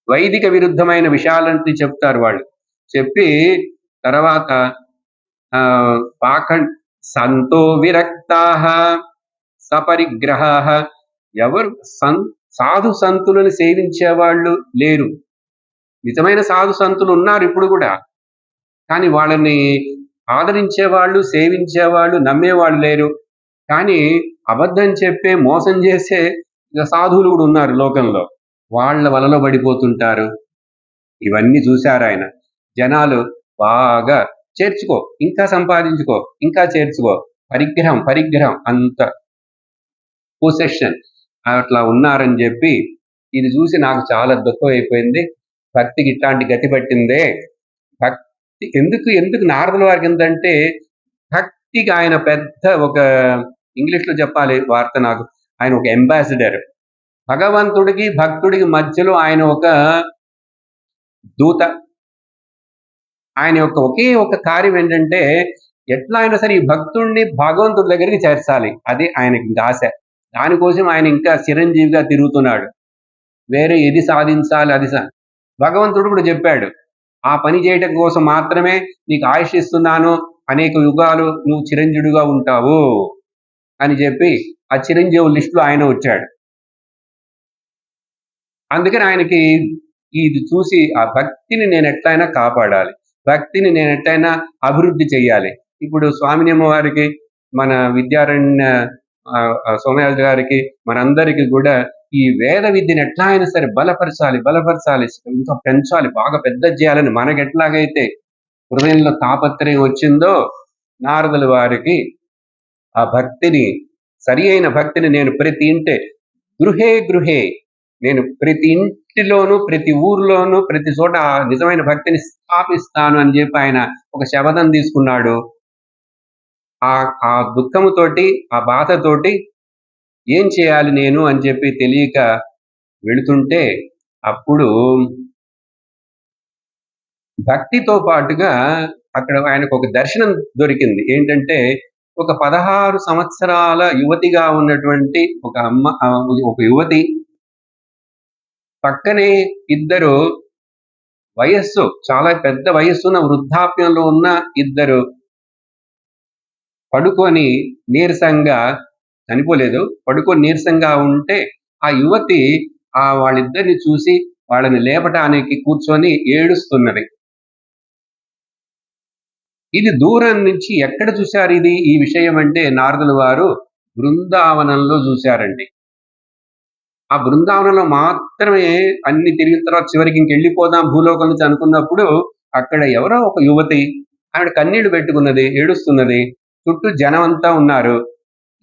వైదిక విరుద్ధమైన విషయాలన్నింటినీ చెప్తారు వాళ్ళు. చెప్పి తర్వాత పాఖండ్ సంతో విరక్తాః సపరిగ్రహాః, ఎవరు సాధు సంతులను సేవించే వాళ్ళు లేరు. నిజమైన సాధు సంతులు ఉన్నారు ఇప్పుడు కూడా, కానీ వాళ్ళని ఆదరించేవాళ్ళు, సేవించేవాళ్ళు, నమ్మేవాళ్ళు లేరు. కానీ అబద్ధం చెప్పే మోసం చేసే సాధువులు కూడా ఉన్నారు లోకంలో, వాళ్ళ వలలో పడిపోతుంటారు. ఇవన్నీ చూశారు ఆయన. జనాలు బాగా చేర్చుకో, ఇంకా సంపాదించుకో, ఇంకా చేర్చుకో, పరిగ్రహం అంత పొసెషన్ అట్లా ఉన్నారని చెప్పి ఇది చూసి నాకు చాలా దుఃఖం అయిపోయింది. భక్తికి ఇట్లాంటి గతి పట్టిందే. భక్తి ఎందుకు నారదుల వారికి ఏంటంటే, భక్తికి ఆయన పెద్ద ఒక ఇంగ్లీష్లో చెప్పాలి వార్త నాకు, ఆయన ఒక అంబాసిడర్. భగవంతుడికి భక్తుడికి మధ్యలో ఆయన ఒక దూత. ఆయన యొక్క ఒకే ఒక కార్యం ఏంటంటే, ఎట్లా అయినా సరే ఈ భక్తుడిని భగవంతుడి దగ్గరికి చేర్చాలి, అదే ఆయనకి ఇంకా ఆశ. దానికోసం ఆయన ఇంకా చిరంజీవిగా తిరుగుతున్నాడు. వేరే ఏది సాధించాలి అది భగవంతుడు కూడా చెప్పాడు, ఆ పని చేయటం కోసం మాత్రమే నీకు ఆయుష్ ఇస్తున్నాను, అనేక యుగాలు నువ్వు చిరంజీవిగా ఉంటావు అని చెప్పి ఆ చిరంజీవి లిస్టులో ఆయన వచ్చాడు. అందుకని ఆయనకి ఇది చూసి ఆ భక్తిని నేను ఎట్లయినా కాపాడాలి, భక్తిని నేను ఎట్లయినా అభివృద్ధి చెయ్యాలి. ఇప్పుడు స్వామినేమో వారికి, మన విద్యారణ్య సోమయాజు గారికి, మనందరికీ కూడా ఈ వేద విద్యను ఎట్లా అయినా సరే బలపరచాలి, ఇంకా పెంచాలి, బాగా పెద్ద చేయాలని మనకి ఎట్లాగైతే హృదయంలో తాపత్రయం వచ్చిందో, నారదుల వారికి ఆ భక్తిని, సరి అయిన భక్తిని నేను ప్రతి గృహే నేను ప్రతి ఇంటిలోనూ, ప్రతి ఊర్లోనూ, ప్రతి చోట నిజమైన భక్తిని స్థాపిస్తాను అని చెప్పి ఆయన ఒక శపథం తీసుకున్నాడు. ఆ దుఃఖముతోటి, ఆ బాధతోటి ఏం చేయాలి నేను అని చెప్పి తెలియక వెళుతుంటే, అప్పుడు భక్తితో పాటుగా అక్కడ ఆయనకు ఒక దర్శనం దొరికింది. ఏంటంటే, ఒక 16 సంవత్సరాల యువతిగా ఉన్నటువంటి ఒక యువతి పక్కనే ఇద్దరు చాలా పెద్ద వయస్సున్న వృద్ధాప్యంలో ఉన్న ఇద్దరు పడుకొని నీరసంగా, చనిపోలేదు, పడుకొని నీరసంగా ఉంటే ఆ యువతి వాళ్ళిద్దరిని చూసి వాళ్ళని లేపటానికి కూర్చొని ఏడుస్తున్నది. ఇది దూరం నుంచి ఎక్కడ చూశారు ఈ విషయం అంటే, నారదుల వారు బృందావనంలో చూశారండి. ఆ బృందావనంలో మాత్రమే అన్ని తిరిగిన తర్వాత చివరికి ఇంకెళ్ళిపోదాం భూలోకం నుంచి అనుకున్నప్పుడు, అక్కడ ఎవరో ఒక యువతి, ఆవిడ కన్నీళ్లు పెట్టుకున్నది, ఏడుస్తున్నది, చుట్టూ జనం అంతా ఉన్నారు.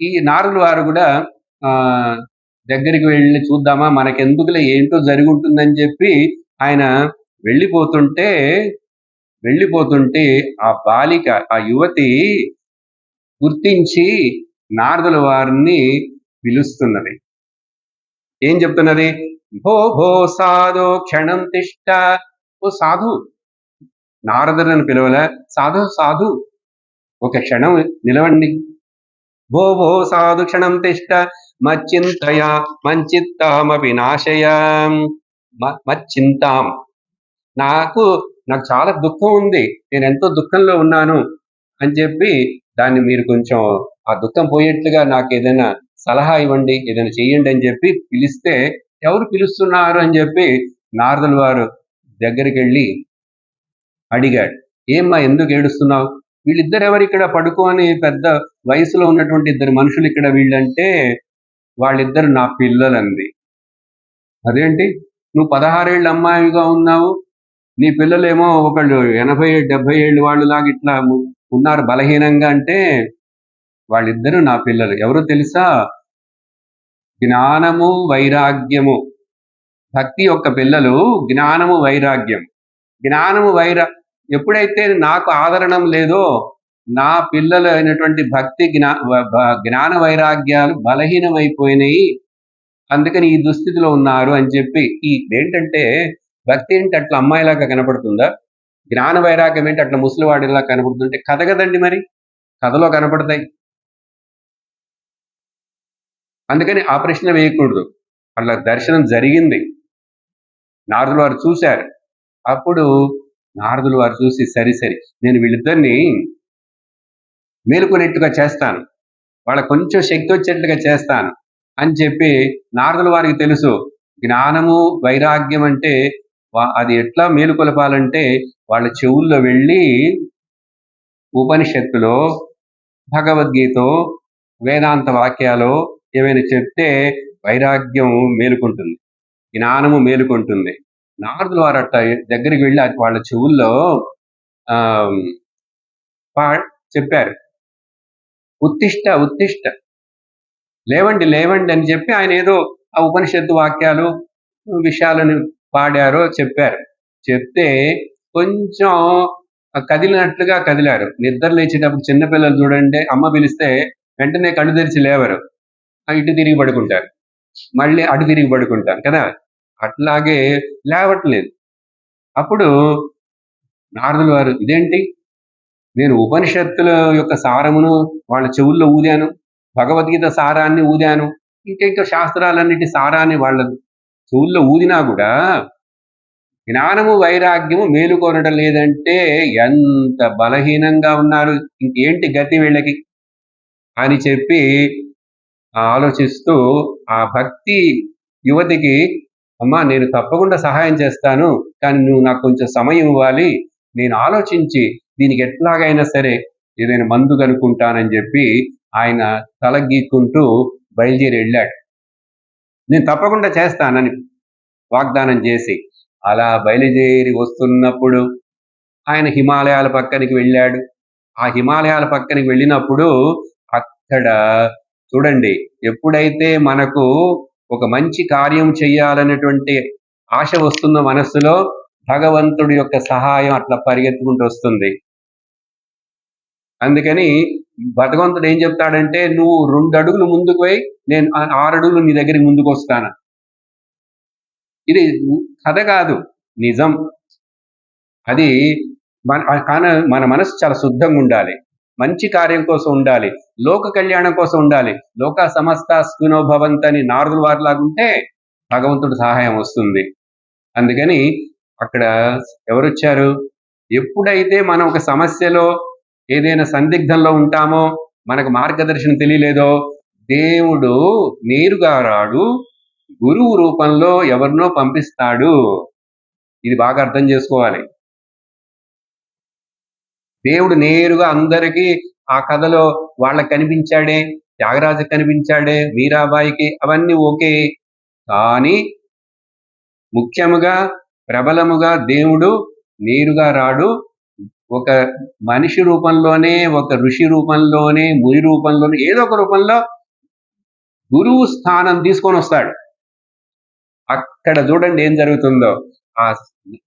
ఈ నారదుల వారు కూడా దగ్గరికి వెళ్ళి చూద్దామా, మనకెందుకులే, ఏంటో జరిగి ఉంటుందని చెప్పి ఆయన వెళ్ళిపోతుంటే ఆ బాలిక, ఆ యువతి గుర్తించి నారదుల వారిని పిలుస్తున్నది. ఏం చెప్తున్నది? భో భో సాధో క్షణం తిష్ట, ఓ సాధు నారదులను పిలవలే, సాధు సాధు ఒక క్షణం నిలవండి, భో భో సాధు క్షణం తిష్ట మచ్చింతయా మంచిత్తామపి నాశయ, మచ్చింతాం, నాకు నాకు చాలా దుఃఖం ఉంది, నేను ఎంతో దుఃఖంలో ఉన్నాను అని చెప్పి దాన్ని మీరు కొంచెం ఆ దుఃఖం పోయేట్లుగా నాకు ఏదైనా సలహా ఇవ్వండి, ఏదైనా చెయ్యండి అని చెప్పి పిలిస్తే, ఎవరు పిలుస్తున్నారు అని చెప్పి నారదుల వారు దగ్గరికి వెళ్ళి అడిగాడు, ఏమ్మా ఎందుకు ఏడుస్తున్నావు, వీళ్ళిద్దరు ఎవరు ఇక్కడ పడుకోని, పెద్ద వయసులో ఉన్నటువంటి ఇద్దరు మనుషులు ఇక్కడ వీళ్ళంటే, వాళ్ళిద్దరు నా పిల్లలంది. అదేంటి, నువ్వు 16 ఏళ్ళ అమ్మాయిగా ఉన్నావు, నీ పిల్లలేమో ఒకళ్ళు 80-70 ఏళ్ళు వాళ్ళు లాగా ఇట్లా ఉన్నారు బలహీనంగా అంటే, వాళ్ళిద్దరూ నా పిల్లలు. ఎవరో తెలుసా, జ్ఞానము వైరాగ్యము. భక్తి యొక్క పిల్లలు జ్ఞానము వైరాగ్యం. జ్ఞానము ఎప్పుడైతే నాకు ఆదరణం లేదో, నా పిల్లలు అయినటువంటి భక్తి జ్ఞాన వైరాగ్యాలు బలహీనమైపోయినాయి, అందుకని ఈ దుస్థితిలో ఉన్నారు అని చెప్పి. ఏంటంటే భక్తి ఏంటి అట్లా అమ్మాయిలాగా కనపడుతుందా, జ్ఞాన వైరాగ్యం ఏంటి అట్లా ముసలివాడిలా కనపడుతుంటే, కథ కదండి, మరి కథలో కనపడతాయి. అందుకని ఆ ప్రశ్న వేయకూడదు. అట్లా దర్శనం జరిగింది, నారదుల వారు చూశారు. అప్పుడు నారదుల వారు చూసి, సరి నేను వీళ్ళిద్దరిని మేలుకొనేట్టుగా చేస్తాను, వాళ్ళకు కొంచెం శక్తి వచ్చేట్లుగా చేస్తాను అని చెప్పి. నారదుల వారికి తెలుసు జ్ఞానము వైరాగ్యం అంటే అది ఎట్లా మేలుకొలపాలంటే, వాళ్ళ చెవుల్లో వెళ్ళి ఉపనిషత్తులో, భగవద్గీతో, వేదాంత వాక్యాలు ఏమైనా చెప్తే వైరాగ్యం మేలుకుంటుంది, జ్ఞానము మేలుకుంటుంది. నారదుల వారు అట్ట దగ్గరికి వెళ్ళి వాళ్ళ చెవుల్లో చెప్పారు, ఉత్తిష్ట ఉత్తిష్ట, లేవండి లేవండి అని చెప్పి ఆయన ఏదో ఆ ఉపనిషత్తు వాక్యాలు విషయాలను పాడారో చెప్పారు. చెప్తే కొంచెం కదిలినట్లుగా కదిలారు. నిద్ర లేచేటప్పుడు చిన్నపిల్లలు చూడండి, అమ్మ పిలిస్తే వెంటనే కళ్ళు తెరిచి లేవరు, ఇటు తిరిగి పడుకుంటారు, మళ్ళీ అటు తిరిగి పడుకుంటారు కదా, అట్లాగే లేవట్లేదు. అప్పుడు నారదుల వారు, ఇదేంటి, నేను ఉపనిషత్తుల యొక్క సారమును వాళ్ళ చెవుల్లో ఊదాను, భగవద్గీత సారాన్ని ఊదాను, ఇంకా శాస్త్రాలన్నిటి సారాన్ని వాళ్ళ చెవుల్లో ఊదినా కూడా జ్ఞానము వైరాగ్యము మేలుకొనడం లేదంటే ఎంత బలహీనంగా ఉన్నారు, ఇంకేంటి గతి వీళ్ళకి అని చెప్పి ఆలోచిస్తూ ఆ భక్తి యువతికి, అమ్మా నేను తప్పకుండా సహాయం చేస్తాను, కానీ నువ్వు నాకు కొంచెం సమయం ఇవ్వాలి, నేను ఆలోచించి దీనికి ఎట్లాగైనా సరే ఏదైనా మందు కనుక్కుంటానని చెప్పి ఆయన తల గీక్కుంటూ బయలుదేరి వెళ్ళాడు. నేను తప్పకుండా చేస్తానని వాగ్దానం చేసి అలా బయలుదేరి వస్తున్నప్పుడు ఆయన హిమాలయాల పక్కనికి వెళ్ళాడు. ఆ హిమాలయాల పక్కనికి వెళ్ళినప్పుడు అక్కడ చూడండి, ఎప్పుడైతే మనకు ఒక మంచి కార్యం చెయ్యాలనేటువంటి ఆశ వస్తుందో మనస్సులో, భగవంతుడి యొక్క సహాయం అట్లా పరిగెత్తుకుంటూ వస్తుంది. అందుకని భగవంతుడు ఏం చెప్తాడంటే, నువ్వు 2 అడుగులు ముందుకు పోయి నేను 6 అడుగులు నీ దగ్గరికి ముందుకు వస్తాను. ఇది కథ కాదు, నిజం. అది మన మనసు చాలా శుద్ధంగా ఉండాలి, మంచి కార్యం కోసం ఉండాలి, లోక కళ్యాణం కోసం ఉండాలి. లోక సమస్త సుఖినో భవంతని నారదుల వారిలాగుంటే భగవంతుడు సహాయం వస్తుంది. అందుకని అక్కడ ఎవరొచ్చారు, ఎప్పుడైతే మనం ఒక సమస్యలో ఏదైనా సందిగ్ధంలో ఉంటామో, మనకు మార్గదర్శనం తెలియలేదో, దేవుడు నేరుగా రాడు, గురువు రూపంలో ఎవరినో పంపిస్తాడు. ఇది బాగా అర్థం చేసుకోవాలి. దేవుడు నేరుగా అందరికీ ఆ కథలో వాళ్ళకి కనిపించాడే, త్యాగరాజుకి కనిపించాడే, మీరాబాయికి, అవన్నీ ఓకే. కానీ ముఖ్యముగా ప్రబలముగా దేవుడు నేరుగా రాడు, ఒక మనిషి రూపంలోనే, ఒక ఋషి రూపంలోనే, ముని రూపంలోనే, ఏదో ఒక రూపంలో గురువు స్థానం తీసుకొని వస్తాడు. అక్కడ చూడండి ఏం జరుగుతుందో.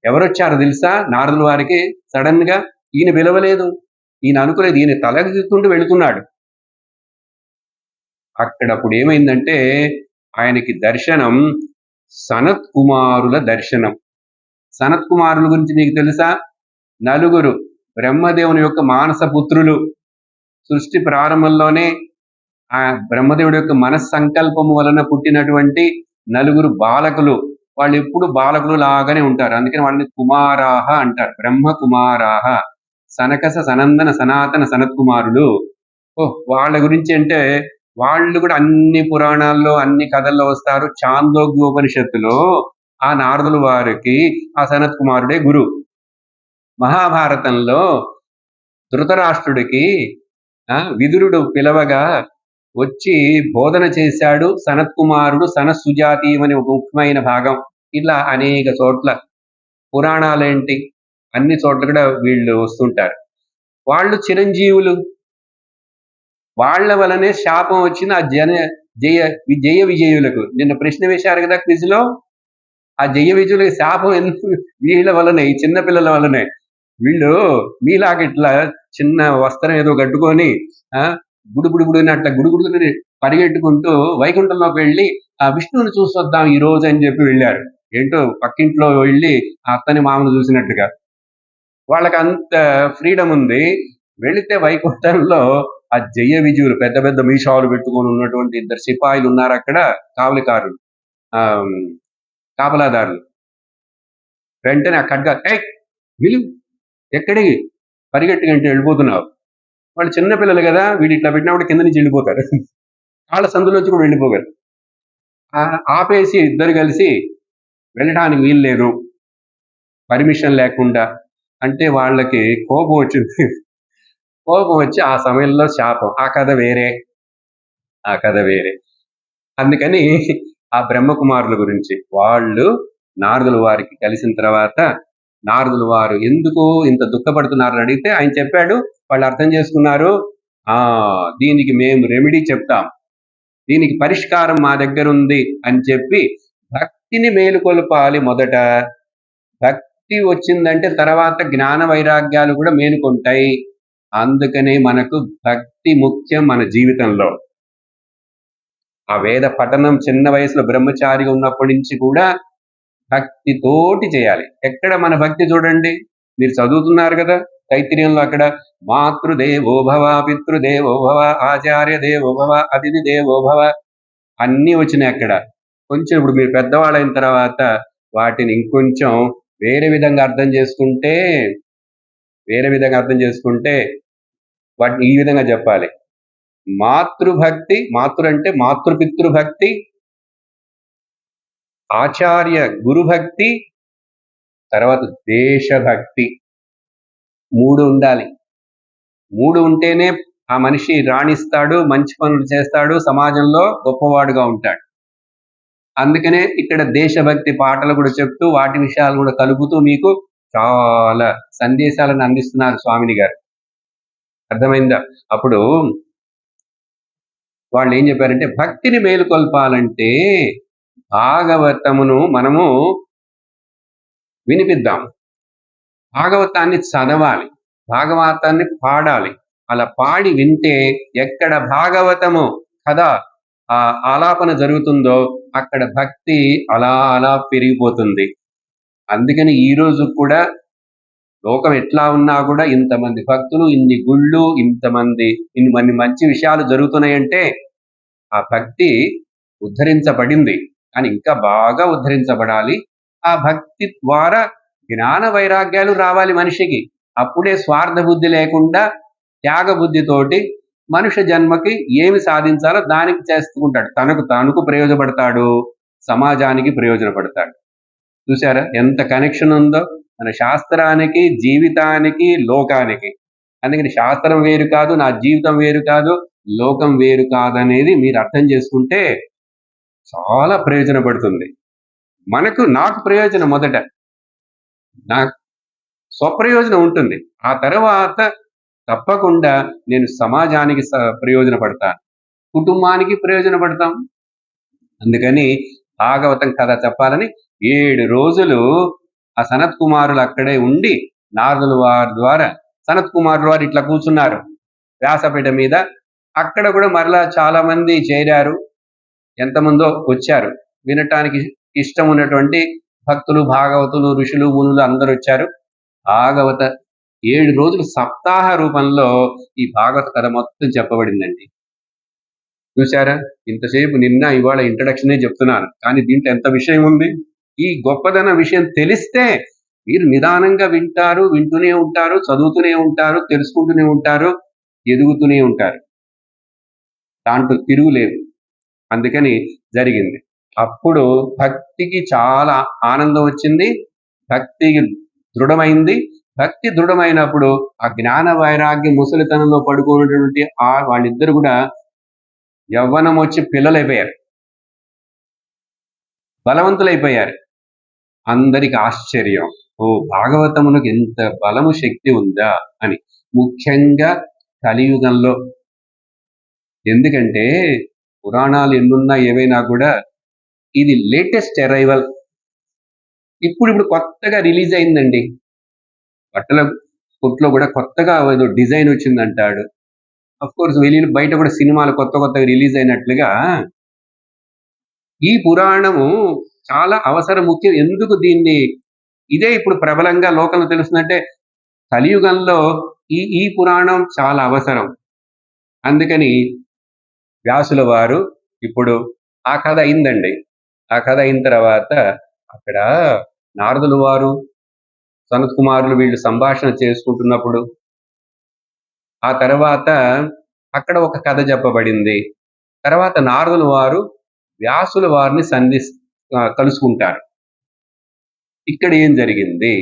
ఎవరొచ్చారో తెలుసా, నారదుల వారికి సడన్ గా ఈయన పిలవలేదు, ఈయన అనుకోలేదు, ఈయన తలెత్తుకుంటూ వెళుతున్నాడు. అప్పుడు ఏమైందంటే ఆయనకి దర్శనం సనత్ కుమారుల దర్శనం. సనత్ కుమారుల గురించి మీకు తెలుసా, నలుగురు బ్రహ్మదేవుని యొక్క మానస పుత్రులు. సృష్టి ప్రారంభంలోనే ఆ బ్రహ్మదేవుడి యొక్క మనస్సంకల్పము వలన పుట్టినటువంటి నలుగురు బాలకులు. వాళ్ళు ఎప్పుడు బాలకులు లాగానే ఉంటారు, అందుకని వాళ్ళని కుమారాహ అంటారు, బ్రహ్మ కుమారాహ. సనకస సనందన సనాతన సనత్కుమారులు. వాళ్ళ గురించి అంటే వాళ్ళు కూడా అన్ని పురాణాల్లో అన్ని కథల్లో వస్తారు. చాందోగ్యోపనిషత్తులో ఆ నారదుల వారికి ఆ సనత్ కుమారుడే గురు. మహాభారతంలో ధృతరాష్ట్రుడికి విదురుడు పిలవగా వచ్చి బోధన చేశాడు సనత్ కుమారుడు సనత్సుజాతీయం అని ఒక ముఖ్యమైన భాగం. ఇలా అనేక చోట్ల పురాణాలేంటి అన్ని చోట్ల కూడా వీళ్ళు వస్తుంటారు. వాళ్ళు చిరంజీవులు. వాళ్ళ వలనే శాపం వచ్చిన ఆ జయ విజయులకు. నిన్న ప్రశ్న వేశారు కదా క్విజ్ లో, ఆ జయ విజయులకు శాపం ఎందుకు? వీళ్ళ వలనే, ఈ చిన్నపిల్లల వలనే. వీళ్ళు మీలాగా ఇట్లా చిన్న వస్త్రం ఏదో కట్టుకొని గుడుగుడుగుడిని అట్లా గుడుగుడుని పరిగెట్టుకుంటూ వైకుంఠంలోకి వెళ్ళి ఆ విష్ణువుని చూసొద్దాం ఈ రోజు అని చెప్పి వెళ్ళారు. ఏంటో పక్కింట్లో వెళ్ళి ఆ అత్తని మామను చూసినట్టుగా. వాళ్ళకి అంత ఫ్రీడమ్ ఉంది. వెళితే వైకుంఠంలో ఆ జయ విజయులు పెద్ద పెద్ద మీషాలు పెట్టుకొని ఉన్నటువంటి ఇద్దరు సిపాయిలు ఉన్నారు అక్కడ, కావలికారులు, కాపలాదారులు. వెంటనే ఆ ఖడ్గా విలు ఎక్కడికి పరిగెట్టుకంటే వెళ్ళిపోతున్నావు. వాళ్ళు చిన్నపిల్లలు కదా, వీడు ఇట్లా పెట్టినప్పుడు కింద నుంచి వెళ్ళిపోతారు, వాళ్ళ సందులోంచి కూడా వెళ్ళిపోగలరు. ఆపేసి ఇద్దరు కలిసి వెళ్ళడానికి వీలు లేదు పర్మిషన్ లేకుండా అంటే వాళ్ళకి కోపం వచ్చింది. కోపం వచ్చి ఆ సమయంలో శాపం. ఆ కథ వేరే. అందుకని ఆ బ్రహ్మకుమారుల గురించి వాళ్ళు నారదుల వారికి కలిసిన తర్వాత నారదుల వారు ఎందుకు ఇంత దుఃఖపడుతున్నారని అడిగితే ఆయన చెప్పాడు. వాళ్ళు అర్థం చేసుకున్నారు, దీనికి మేము రెమెడీ చెప్తాం, దీనికి పరిష్కారం మా దగ్గర ఉంది అని చెప్పి భక్తిని మేలుకొల్పాలి. మొదట భక్తి వచ్చిందంటే తర్వాత జ్ఞాన వైరాగ్యాలు కూడా మేలుకొంటాయి. అందుకనే మనకు భక్తి ముఖ్యం మన జీవితంలో. ఆ వేద పఠనం చిన్న వయసులో బ్రహ్మచారిగా ఉన్నప్పటి నుంచి కూడా భక్తితోటి చేయాలి. ఎక్కడ మన భక్తి చూడండి, మీరు చదువుతున్నారు కదా తైత్తిరీయంలో, అక్కడ మాతృదేవోభవ, పితృదేవోభవ, ఆచార్య దేవోభవ, అతిథి దేవోభవ అన్నీ వచ్చినాయి అక్కడ. కొంచెం ఇప్పుడు మీరు పెద్దవాళ్ళైన తర్వాత వాటిని ఇంకొంచెం వేరే విధంగా అర్థం చేసుకుంటే వాటిని ఈ విధంగా చెప్పాలి. మాతృభక్తి, మాతృ అంటే మాతృపితృభక్తి, ఆచార్య గురుభక్తి, తర్వాత దేశభక్తి. 3 ఉండాలి. 3 ఉంటేనే ఆ మనిషి రాణిస్తాడు, మంచి పనులు చేస్తాడు, సమాజంలో గొప్పవాడుగా ఉంటాడు. అందుకనే ఇక్కడ దేశభక్తి పాటలు కూడా చెప్తూ వాటి విషయాలు కూడా కలుపుతూ మీకు చాలా సందేశాలను అందిస్తున్నారు స్వామిని గారు. అర్థమైందా? అప్పుడు వాళ్ళు ఏం చెప్పారంటే భక్తిని మేలుకొల్పాలంటే భాగవతమును మనము వినిపిద్దాం, భాగవతాన్ని చదవాలి, భాగవతాన్ని పాడాలి. అలా పాడి వింటే ఎక్కడ భాగవతము కథ ఆలాపన జరుగుతుందో అక్కడ భక్తి అలా పెరిగిపోతుంది. అందుకని ఈ రోజు కూడా లోకం ఎట్లా ఉన్నా కూడా ఇంతమంది భక్తులు, ఇన్ని గుళ్ళు, ఇన్ని మంచి విషయాలు జరుగుతున్నాయంటే ఆ భక్తి ఉద్ధరించబడింది. కానీ ఇంకా బాగా ఉద్ధరించబడాలి. ఆ భక్తి ద్వారా జ్ఞాన వైరాగ్యాలు రావాలి మనిషికి. అప్పుడే స్వార్థ బుద్ధి లేకుండా త్యాగ బుద్ధితోటి మనుష్య జన్మకి ఏమి సాధించాలో దానికి చేసుకుంటాడు. తనకు ప్రయోజనపడతాడు, సమాజానికి ప్రయోజనపడతాడు. చూసారా ఎంత కనెక్షన్ ఉందో మన శాస్త్రానికి, జీవితానికి, లోకానికి. అందుకని శాస్త్రం వేరు కాదు, నా జీవితం వేరు కాదు, లోకం వేరు కాదనేది మీరు అర్థం చేసుకుంటే చాలా ప్రయోజనపడుతుంది. నాకు ప్రయోజనం మొదట, నాకు స్వప్రయోజనం ఉంటుంది. ఆ తర్వాత తప్పకుండా నేను సమాజానికి ప్రయోజనపడతాను, కుటుంబానికి ప్రయోజనపడతాం. అందుకని భాగవతం కథ చెప్పాలని 7 రోజులు ఆ సనత్ కుమారులు అక్కడే ఉండి నారదుల వారి ద్వారా సనత్ కుమారుల వారు ఇట్లా కూర్చున్నారు వ్యాసపీఠ మీద. అక్కడ కూడా మరలా చాలా మంది చేరారు, ఎంతమందో వచ్చారు వినటానికి ఇష్టం ఉన్నటువంటి భక్తులు, భాగవతులు, ఋషులు, మునులు అందరూ వచ్చారు. భాగవత 7 రోజులు సప్తాహ రూపంలో ఈ భాగవత కథ మొత్తం చెప్పబడిందండి. చూసారా? ఇంతసేపు నిన్న ఇవాళ ఇంట్రడక్షనే చెప్తున్నాను. కానీ దీంట్లో ఎంత విషయం ఉంది? ఈ గొప్పదన విషయం తెలిస్తే మీరు నిదానంగా వింటారు, వింటూనే ఉంటారు, చదువుతూనే ఉంటారు, తెలుసుకుంటూనే ఉంటారు, ఎదుగుతూనే ఉంటారు. దాంట్లో తిరుగులేదు. అందుకని జరిగింది. అప్పుడు భక్తికి చాలా ఆనందం వచ్చింది. భక్తికి దృఢమైంది. భక్తి దృఢమైనప్పుడు ఆ జ్ఞాన వైరాగ్య ముసలితనంలో పడుకున్నటువంటి వాళ్ళిద్దరు కూడా యవ్వనం వచ్చి పిల్లలైపోయారు, బలవంతులైపోయారు. అందరికి ఆశ్చర్యం, ఓ భాగవతమునకు ఎంత బలము శక్తి ఉందా అని. ముఖ్యంగా కలియుగంలో. ఎందుకంటే పురాణాలు ఎన్నున్నా ఏవైనా కూడా ఇది లేటెస్ట్ అరైవల్. ఇప్పుడు కొత్తగా రిలీజ్ అయిందండి. బట్టల కొట్లో కూడా కొత్తగా ఏదో డిజైన్ వచ్చిందంటాడు. అఫ్ కోర్స్ బయట కూడా సినిమాలు కొత్తగా రిలీజ్ అయినట్లుగా ఈ పురాణము చాలా అవసరం, ముఖ్యం. ఎందుకు దీన్ని ఇదే ఇప్పుడు ప్రబలంగా లోకంలో తెలుస్తుందంటే కలియుగంలో ఈ పురాణం చాలా అవసరం. అందుకని వ్యాసుల వారు ఇప్పుడు ఆ కథ అయిందండి. ఆ కథ అయిన తర్వాత అక్కడ నారదుల వారు, సనత్ కుమారులు వీళ్ళు సంభాషణ చేసుకుంటున్నప్పుడు ఆ తర్వాత అక్కడ ఒక కథ చెప్పబడింది. తర్వాత నారదుల వారు వ్యాసుల వారిని కలుసుకుంటారు. ఇక్కడ ఏం జరిగింది?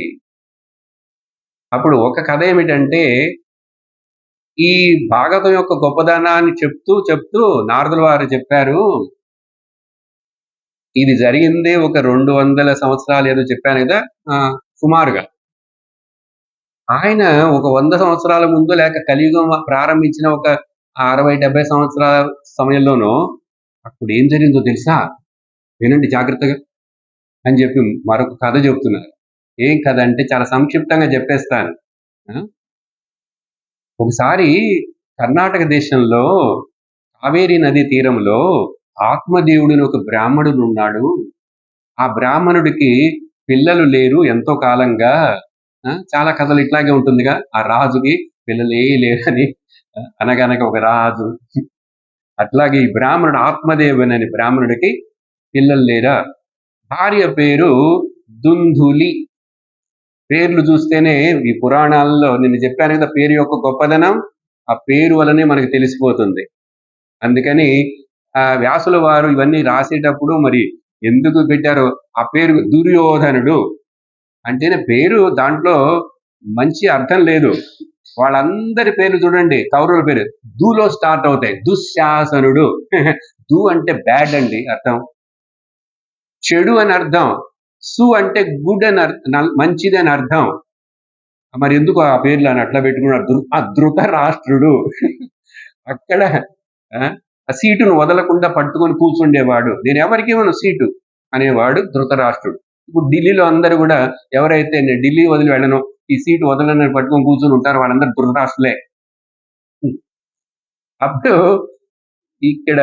అప్పుడు ఒక కథ ఏమిటంటే, ఈ భాగవతం యొక్క గొప్పదనాన్ని చెప్తూ నారదుల వారు చెప్పారు, ఇది జరిగింది ఒక 200 సంవత్సరాలు ఏదో చెప్పాను కదా సుమారుగా. ఆయన ఒక 100 సంవత్సరాల ముందు లేక కలియుగం ప్రారంభించిన ఒక 60-70 సంవత్సరాల సమయంలోనూ అప్పుడు ఏం జరిగిందో తెలుసా? వినండి జాగ్రత్తగా అని చెప్పి మరొక కథ చెబుతున్నారు. ఏం కథ అంటే చాలా సంక్షిప్తంగా చెప్పేస్తాను. ఒకసారి కర్ణాటక దేశంలో కావేరీ నది తీరంలో ఆత్మదేవుడిని ఒక బ్రాహ్మణుడు ఉన్నాడు. ఆ బ్రాహ్మణుడికి పిల్లలు లేరు ఎంతో కాలంగా. చాలా కథలు ఇట్లాగే ఉంటుందిగా. ఆ రాజుకి పిల్లలే లేరని, అనగనక ఒక రాజు. అట్లాగే ఈ బ్రాహ్మణుడు ఆత్మదేవుని బ్రాహ్మణుడికి పిల్లలు లేరా. భార్య పేరు దుందులి. పేర్లు చూస్తేనే ఈ పురాణాల్లో నేను చెప్పాను కదా పేరు యొక్క గొప్పదనం, ఆ పేరు వలనే మనకు తెలిసిపోతుంది. అందుకని వ్యాసుల వారు ఇవన్నీ రాసేటప్పుడు మరి ఎందుకు పెట్టారో ఆ పేరు దుర్యోధనుడు అంటేనే పేరు, దాంట్లో మంచి అర్థం లేదు. వాళ్ళందరి పేర్లు చూడండి, కౌరవుల పేరు దూలో స్టార్ట్ అవుతాయి. దుశ్శాసనుడు దు అంటే బ్యాడ్ అండి అర్థం, చెడు అని అర్థం. సు అంటే గుడ్ అని మంచిది అని అర్థం. మరి ఎందుకు ఆ పేర్లు అని అట్లా పెట్టుకున్నాడు? ఆ ధృతరాష్ట్రుడు అక్కడ ఆ సీటును వదలకుండా పట్టుకొని కూర్చుండేవాడు. నేను ఎవరికి ఇవ్వను సీటు అనేవాడు ధృతరాష్ట్రుడు. ఇప్పుడు ఢిల్లీలో అందరూ కూడా ఎవరైతే నేను ఢిల్లీ వదిలి వెళ్ళను, ఈ సీటు వదలని పట్టుకొని కూర్చొని ఉంటారు, వాళ్ళందరూ ధృతరాష్ట్రులే. అప్పుడు ఇక్కడ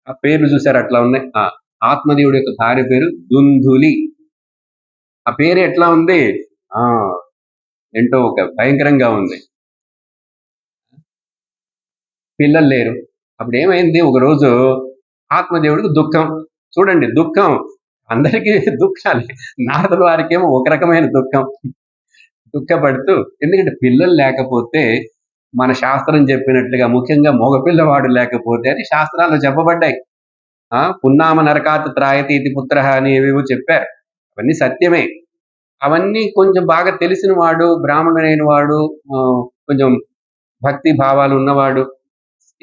ఆ పేర్లు చూసారు అట్లా ఉన్నాయి. ఆత్మదేవుడి యొక్క భార్య పేరు దుందులి. ఆ పేరు ఎట్లా ఉంది? ఏంటో ఒక భయంకరంగా ఉంది. పిల్లలు లేరు. అప్పుడు ఏమైంది? ఒకరోజు ఆత్మదేవుడికి దుఃఖం. చూడండి, దుఃఖం అందరికీ దుఃఖాలే. నారదుల వారికేమో ఒక రకమైన దుఃఖం. దుఃఖపడుతూ, ఎందుకంటే పిల్లలు లేకపోతే మన శాస్త్రం చెప్పినట్లుగా ముఖ్యంగా మగపిల్లవాడు లేకపోతే అని శాస్త్రాల్లో చెప్పబడ్డాయి. పున్నామ నరకాత్ త్రాయతి ఇది పుత్ర అని ఏవేవో చెప్పారు. అవన్నీ సత్యమే. అవన్నీ కొంచెం బాగా తెలిసిన వాడు, బ్రాహ్మణుడైన వాడు, కొంచెం భక్తి భావాలు ఉన్నవాడు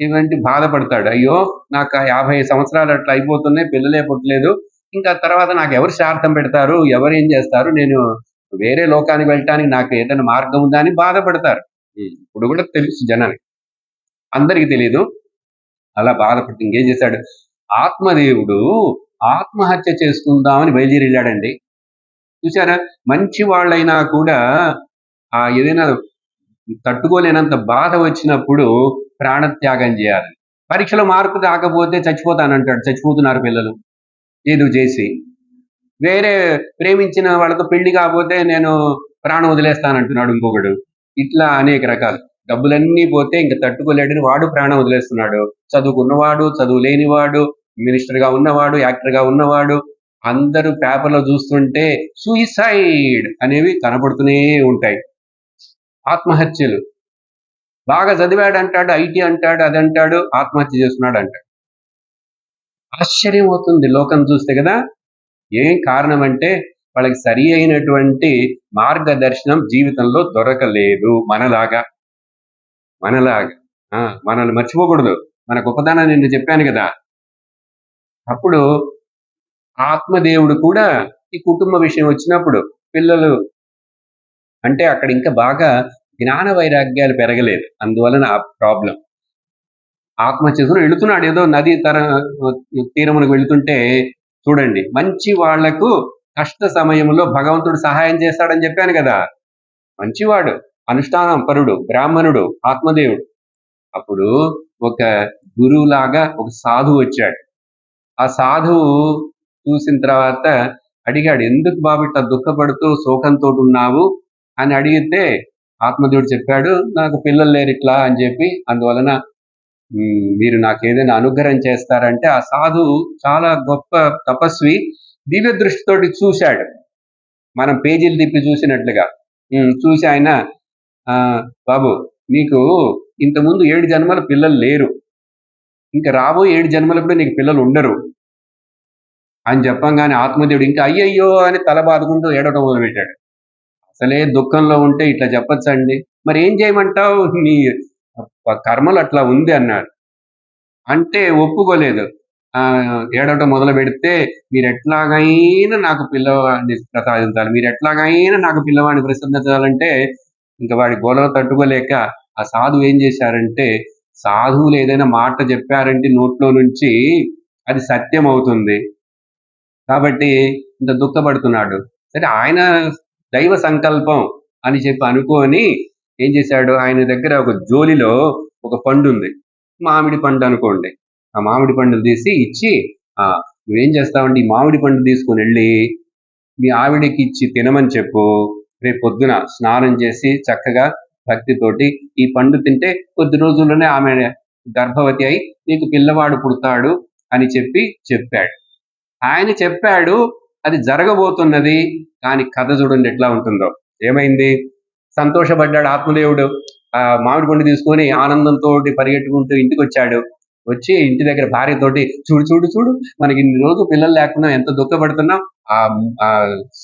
ఇవంటి బాధపడతాడు. అయ్యో నాకు 50 సంవత్సరాలు అట్లా అయిపోతున్నాయి, పిల్లలే పుట్టలేదు, ఇంకా తర్వాత నాకు ఎవరు శ్రార్థం పెడతారు, ఎవరు ఏం చేస్తారు, నేను వేరే లోకానికి వెళ్ళటానికి నాకు ఏదైనా మార్గం ఉందా అని బాధపడతారు. ఇప్పుడు కూడా తెలుసు జనానికి, అందరికీ తెలియదు. అలా బాధపడి ఇంకేం చేశాడు? ఆత్మదేవుడు ఆత్మహత్య చేసుకుందామని బయలుదేరి వెళ్ళాడండి. చూసారా? మంచి వాళ్ళైనా కూడా ఏదైనా తట్టుకోలేనంత బాధ వచ్చినప్పుడు ప్రాణత్యాగం చేయాలి. పరీక్షలో మార్పు రాకపోతే చచ్చిపోతానంటాడు. చచ్చిపోతున్నారు పిల్లలు ఏదో చేసి. వేరే ప్రేమించిన వాళ్ళతో పెళ్లి కాకపోతే నేను ప్రాణం వదిలేస్తానంటున్నాడు ఇంకొకడు. ఇట్లా అనేక రకాలు. డబ్బులన్నీ పోతే ఇంక తట్టుకోలేడని వాడు ప్రాణం వదిలేస్తున్నాడు. చదువుకున్నవాడు, చదువు లేనివాడు, మినిస్టర్గా ఉన్నవాడు, యాక్టర్గా ఉన్నవాడు, అందరూ పేపర్లో చూస్తుంటే సూయిసైడ్ అనేవి కనపడుతూనే ఉంటాయి. ఆత్మహత్యలు. బాగా చదివాడు అంటాడు, ఐటీ అంటాడు, అదంటాడు, ఆత్మహత్య చేస్తున్నాడు అంటాడు. ఆశ్చర్యం అవుతుంది లోకం చూస్తే కదా. ఏం కారణం అంటే వాళ్ళకి సరి అయినటువంటి మార్గదర్శనం జీవితంలో దొరకలేదు. మనలాగా మనల్ని మర్చిపోకూడదు. మన గొప్పదనాన్ని నేను చెప్పాను కదా. అప్పుడు ఆత్మదేవుడు కూడా ఈ కుటుంబ విషయం వచ్చినప్పుడు పిల్లలు అంటే అక్కడ ఇంకా బాగా జ్ఞాన వైరాగ్యాలు పెరగలేదు. అందువలన ఆ ప్రాబ్లం. ఆత్మహత్యకు వెళుతున్నాడు, ఏదో నది తీరమునకు వెళుతుంటే చూడండి, మంచి వాళ్లకు కష్ట సమయంలో భగవంతుడు సహాయం చేస్తాడని చెప్పాను కదా. మంచివాడు, అనుష్ఠానం పరుడు, బ్రాహ్మణుడు, ఆత్మదేవుడు. అప్పుడు ఒక గురువులాగా ఒక సాధువు వచ్చాడు. ఆ సాధువు చూసిన తర్వాత అడిగాడు, ఎందుకు బాబు ఇట్లా దుఃఖపడుతూ శోకంతో ఉన్నావు అని అడిగితే ఆత్మదేవుడు చెప్పాడు, నాకు పిల్లలు లేరు ఇట్లా అని చెప్పి, అందువలన మీరు నాకు ఏదైనా అనుగ్రహం చేస్తారంటే ఆ సాధువు చాలా గొప్ప తపస్వి, దివ్య దృష్టితోటి చూశాడు. మనం పేజీలు తిప్పి చూసినట్లుగా చూసి ఆయన, బాబు నీకు ఇంతకుముందు 7 జన్మల పిల్లలు లేరు, ఇంకా రాబోయే 7 జన్మలు కూడా నీకు పిల్లలు ఉండరు అని చెప్పంగానే ఆత్మదేవుడు ఇంకా అయ్యయ్యో అని తల బాదుకుంటూ ఏడవడం మొదలుపెట్టాడు. అసలే దుఃఖంలో ఉంటే ఇట్లా చెప్పచ్చండి, మరి ఏం చేయమంటావు, నీ కర్మలు అట్లా ఉంది అన్నాడు. అంటే ఒప్పుకోలేదు. ఏడవటం మొదలు పెడితే, మీరు ఎట్లాగైనా నాకు పిల్లవాడిని ప్రసాదించాలి, మీరు ఎట్లాగైనా నాకు పిల్లవాడిని ప్రసాదించాలంటే ఇంకా వాడి గొడవ తట్టుకోలేక ఆ సాధువు ఏం చేశారంటే, సాధువులు ఏదైనా మాట చెప్పారంటే నోట్లో నుంచి అది సత్యం అవుతుంది కాబట్టి ఇంత దుఃఖపడుతున్నాడు. సరే ఆయన దైవ సంకల్పం అని చెప్పి అనుకొని ఏం చేశాడు, ఆయన దగ్గర ఒక జోలిలో ఒక పండు ఉంది, మామిడి పండు అనుకోండి. ఆ మామిడి పండును తీసి ఇచ్చి, నువ్వేం చేస్తావంటే ఈ మామిడి పండు తీసుకుని వెళ్ళి మీ ఆవిడకి ఇచ్చి తినమని చెప్పు, రేపు పొద్దున స్నానం చేసి చక్కగా భక్తితోటి ఈ పండు తింటే కొద్ది రోజుల్లోనే ఆమె గర్భవతి అయి నీకు పిల్లవాడు పుడతాడు అని చెప్పాడు. ఆయన చెప్పాడు, అది జరగబోతున్నది. కానీ కథ చూడండి ఎట్లా ఉంటుందో. ఏమైంది, సంతోషపడ్డాడు ఆత్మదేవుడు. ఆ మామిడి పండు తీసుకొని ఆనందంతో పరిగెట్టుకుంటూ ఇంటికి వచ్చాడు. వచ్చి ఇంటి దగ్గర భార్యతోటి, చూడు చూడు చూడు, మనకి ఇన్ని రోజు పిల్లలు లేకుండా ఎంత దుఃఖపడుతున్నాం, ఆ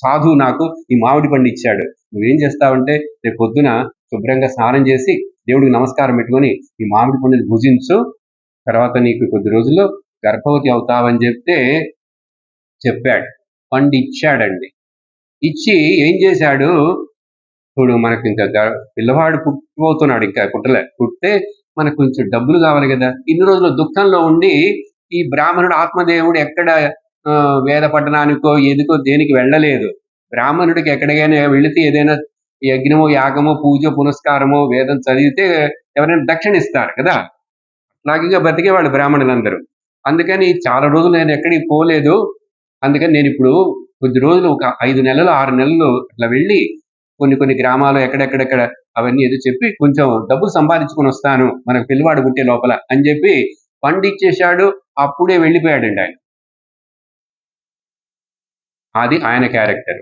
సాధువు నాకు ఈ మామిడి పండు ఇచ్చాడు, నువ్వేం చేస్తావంటే రేపు పొద్దున శుభ్రంగా స్నానం చేసి దేవుడికి నమస్కారం పెట్టుకొని ఈ మామిడి పండుని భుజించు, తర్వాత నీకు కొద్ది రోజుల్లో గర్భవతి అవుతావని చెప్పాడు. పండు ఇచ్చాడండి. ఇచ్చి ఏం చేశాడు, ఇప్పుడు మనకు ఇంకా పిల్లవాడు పుట్టిపోతున్నాడు, ఇంకా పుట్టే మనకు కొంచెం డబ్బులు కావాలి కదా. ఇన్ని రోజులు దుఃఖంలో ఉండి ఈ బ్రాహ్మణుడు ఆత్మదేవుడు ఎక్కడ వేద పట్టణానికో ఎదుకో దేనికి వెళ్ళలేదు. బ్రాహ్మణుడికి ఎక్కడికైనా వెళితే ఏదైనా యజ్ఞమో యాగమో పూజ పునస్కారమో వేదం చదివితే ఎవరైనా దక్షిణ ఇస్తారు కదా. అట్లాగే బతికేవాళ్ళు బ్రాహ్మణులందరూ. అందుకని చాలా రోజులు నేను ఎక్కడికి పోలేదు. అందుకని నేను ఇప్పుడు కొద్ది రోజులు ఒక 5 నెలలు 6 నెలలు అట్లా వెళ్ళి కొన్ని గ్రామాలు ఎక్కడెక్కడెక్కడ అవన్నీ ఏదో చెప్పి కొంచెం డబ్బులు సంపాదించుకొని వస్తాను మనకు పిల్లవాడు పుట్టే లోపల అని చెప్పి పండు ఇచ్చేశాడు. అప్పుడే వెళ్ళిపోయాడండి ఆయన. అది ఆయన క్యారెక్టర్.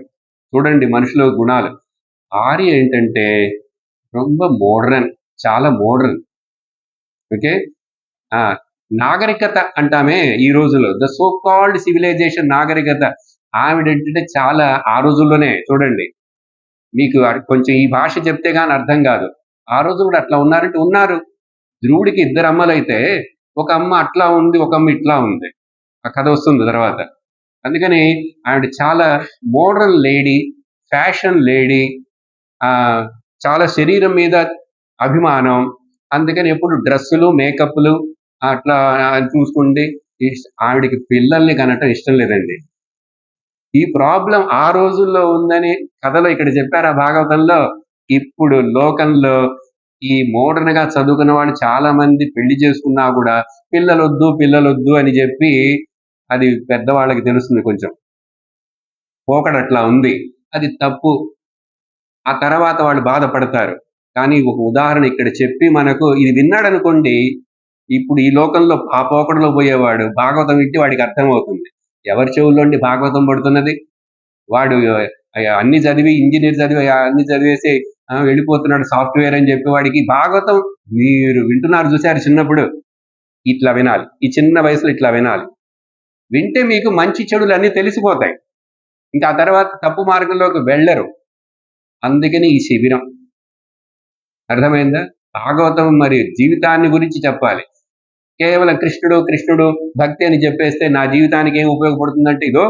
చూడండి మనుషుల గుణాలు. ఆర్య ఏంటంటే రొంబ మోడ్రన్, చాలా మోడ్రన్. ఓకే, నాగరికత అంటామే ఈ రోజుల్లో, ద సో కాల్డ్ సివిలైజేషన్ నాగరికత. ఆవిడేంటంటే చాలా ఆ రోజుల్లోనే చూడండి, మీకు కొంచెం ఈ భాష చెప్తే కానీ అర్థం కాదు. ఆ రోజు కూడా అట్లా ఉన్నారంటే ఉన్నారు. ధ్రువుడికి 2 అమ్మలైతే ఒక అమ్మ అట్లా ఉంది, ఒక అమ్మ ఇట్లా ఉంది. ఆ కథ వస్తుంది తర్వాత. అందుకని ఆవిడ చాలా మోడర్న్ లేడీ, ఫ్యాషన్ లేడీ, చాలా శరీరం మీద అభిమానం. అందుకని ఎప్పుడు డ్రెస్సులు మేకప్లు అట్లా చూసుకుంటే ఆవిడకి పిల్లల్ని కనటం ఇష్టం లేదండి. ఈ ప్రాబ్లం ఆ రోజుల్లో ఉందని కథలో ఇక్కడ చెప్పారు ఆ భాగవతంలో. ఇప్పుడు లోకంలో ఈ మోడర్న్ గా చదువుకున్న వాళ్ళు చాలా మంది పెళ్లి చేసుకున్నా కూడా పిల్లలొద్దు అని చెప్పి, అది పెద్దవాళ్ళకి తెలుస్తుంది కొంచెం పోకడ అట్లా ఉంది. అది తప్పు. ఆ తర్వాత వాళ్ళు బాధపడతారు. కానీ ఒక ఉదాహరణ ఇక్కడ చెప్పి మనకు ఇది విన్నాడనుకోండి, ఇప్పుడు ఈ లోకంలో ఆ పోకడలో పోయేవాడు భాగవతం వింటే వాడికి అర్థమవుతుంది. ఎవరి చెవుల్లోండి భాగవతం పడుతున్నది? వాడు అన్ని చదివి ఇంజినీర్ చదివి అన్ని చదివేసి వెళ్ళిపోతున్నాడు సాఫ్ట్‌వేర్ అని చెప్పి వాడికి భాగవతం మీరు వింటున్నారు చూసారు చిన్నప్పుడు, ఇట్లా వినాలి. ఈ చిన్న వయసులో ఇట్లా వినాలి. వింటే మీకు మంచి చెడులు అన్నీ తెలిసిపోతాయి. ఇంకా ఆ తర్వాత తప్పు మార్గంలోకి వెళ్ళరు. అందుకని ఈ శిబిరం. అర్థమైందా? భాగవతం మరి జీవితాన్ని గురించి చెప్పాలి. కేవలం కృష్ణుడు, కృష్ణుడు, భక్తి అని చెప్పేస్తే నా జీవితానికి ఏం ఉపయోగపడుతుందంటే ఇదో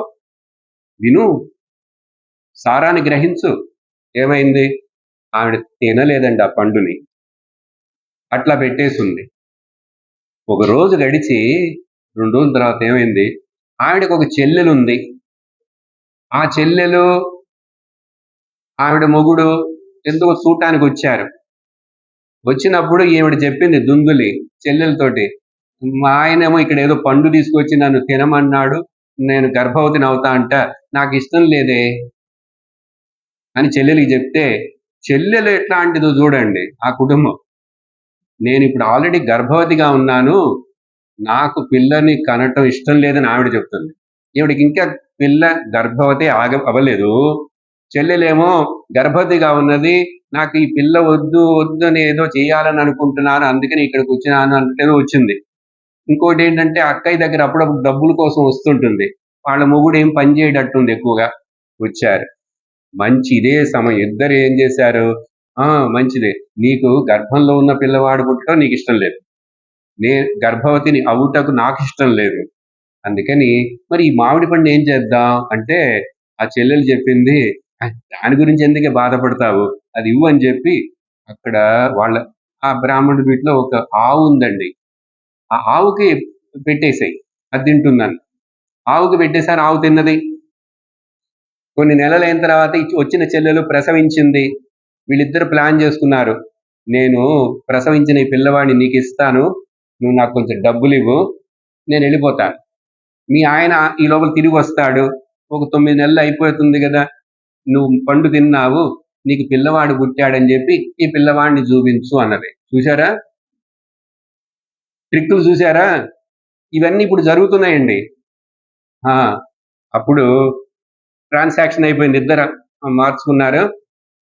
విను, సారాన్ని గ్రహించు. ఏమైంది? ఆవిడ తినలేదండి ఆ పండుని. అట్లా పెట్టేసుంది. ఒక రోజు గడిచి 2 రోజుల తర్వాత ఏమైంది? ఆవిడకి ఒక చెల్లెలుంది. ఆ చెల్లెలు, ఆవిడ మొగుడు ఎందుకో చూడటానికి వచ్చారు. వచ్చినప్పుడు ఈవిడ చెప్పింది దుందులి చెల్లెలతోటి, మా ఆయనేమో ఇక్కడ ఏదో పండు తీసుకొచ్చి నన్ను తినమన్నాడు, నేను గర్భవతిని అవుతా అంట, నాకు ఇష్టం లేదే అని చెల్లెలికి చెప్తే, చెల్లెలు ఎట్లాంటిదో చూడండి ఆ కుటుంబం. నేను ఇప్పుడు ఆల్రెడీ గర్భవతిగా ఉన్నాను, నాకు పిల్లని కనటం ఇష్టం లేదని ఆవిడ చెప్తుంది. ఈవిడికి ఇంకా పిల్ల గర్భవతి అవ్వలేదు. చెల్లెలేమో గర్భవతిగా ఉన్నది, నాకు ఈ పిల్ల వద్దు వద్దు అని ఏదో చేయాలని అనుకుంటున్నాను, అందుకని ఇక్కడికి వచ్చినాను అంటే వచ్చింది. ఇంకోటి ఏంటంటే అక్కయ్య దగ్గర అప్పుడప్పుడు డబ్బుల కోసం వస్తుంటుంది. వాళ్ళ మొగుడు ఏం పని చేయడట్టుంది ఎక్కువగా. వచ్చారు. మంచి ఇదే సమయం ఇద్దరు ఏం చేశారు, మంచిదే, నీకు గర్భంలో ఉన్న పిల్లవాడు పుట్టడం నీకు ఇష్టం లేదు, గర్భవతిని అవుటకు నాకు ఇష్టం లేదు, అందుకని మరి ఈ మామిడి పండు ఏం చేద్దాం అంటే ఆ చెల్లెలు చెప్పింది, దాని గురించి ఎందుకే బాధపడతావు, అది ఇవ్వు అని చెప్పి అక్కడ వాళ్ళ ఆ బ్రాహ్మణుడి వీటిలో ఒక ఆవు ఉందండి, ఆ ఆవుకి పెట్టేసాయి, అది తింటుందని. ఆవుకి పెట్టేశారు, ఆవు తిన్నది. కొన్ని నెలలైన తర్వాత వచ్చిన చెల్లెలు ప్రసవించింది. వీళ్ళిద్దరు ప్లాన్ చేసుకున్నారు, నేను ప్రసవించిన ఈ పిల్లవాడిని నీకు ఇస్తాను, నువ్వు నాకు కొంచెం డబ్బులు ఇవ్వు, నేను వెళ్ళిపోతాను. మీ ఆయన ఈ లోపల తిరిగి వస్తాడు, ఒక 9 నెలలు అయిపోతుంది కదా, నువ్వు పండు తిన్నావు, నీకు పిల్లవాడు పుట్టాడని చెప్పి ఈ పిల్లవాడిని చూపించు అన్నది. చూసారా ట్రిక్కులు, చూసారా? ఇవన్నీ ఇప్పుడు జరుగుతున్నాయండి. అప్పుడు ట్రాన్సాక్షన్ అయిపోయింది, ఇద్దరు మార్చుకున్నారు.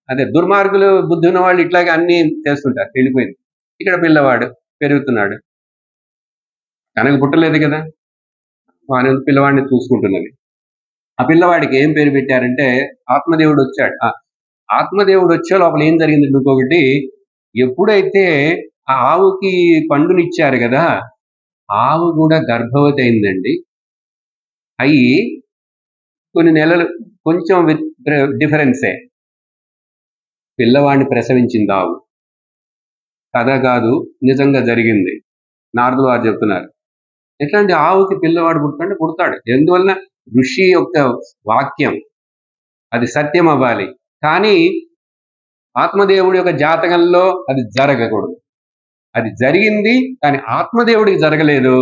అదే దుర్మార్గులు బుద్ధి ఉన్న వాళ్ళు ఇట్లాగే అన్ని చేస్తుంటారు. వెళ్ళిపోయింది. ఇక్కడ పిల్లవాడు పెరుగుతున్నాడు, తనకు పుట్టలేదు కదా, పిల్లవాడిని చూసుకుంటున్నది. ఆ పిల్లవాడికి ఏం పేరు పెట్టారంటే ఆత్మదేవుడు వచ్చాడు. ఆత్మదేవుడు వచ్చే లోపల ఏం జరిగింది ఇంకొకటి, ఎప్పుడైతే ఆ ఆవుకి పండునిచ్చారు కదా, ఆవు కూడా గర్భవతి అయిందండి. అయి కొన్ని నెలలు కొంచెం డిఫరెన్సే, పిల్లవాడిని ప్రసవించింది ఆవు. కథ కాదు, నిజంగా జరిగింది. నారదులు వారు చెప్తున్నారు. ఎట్లాంటి ఆవుకి పిల్లవాడు పుట్టాడు, పుడతాడు. ఎందువలన ఋషి యొక్క వాక్యం అది సత్యం అవ్వాలి. కానీ ఆత్మదేవుడి యొక్క జాతకంలో అది జరగకూడదు. అది జరిగింది, కానీ ఆత్మదేవుడికి జరగలేదు.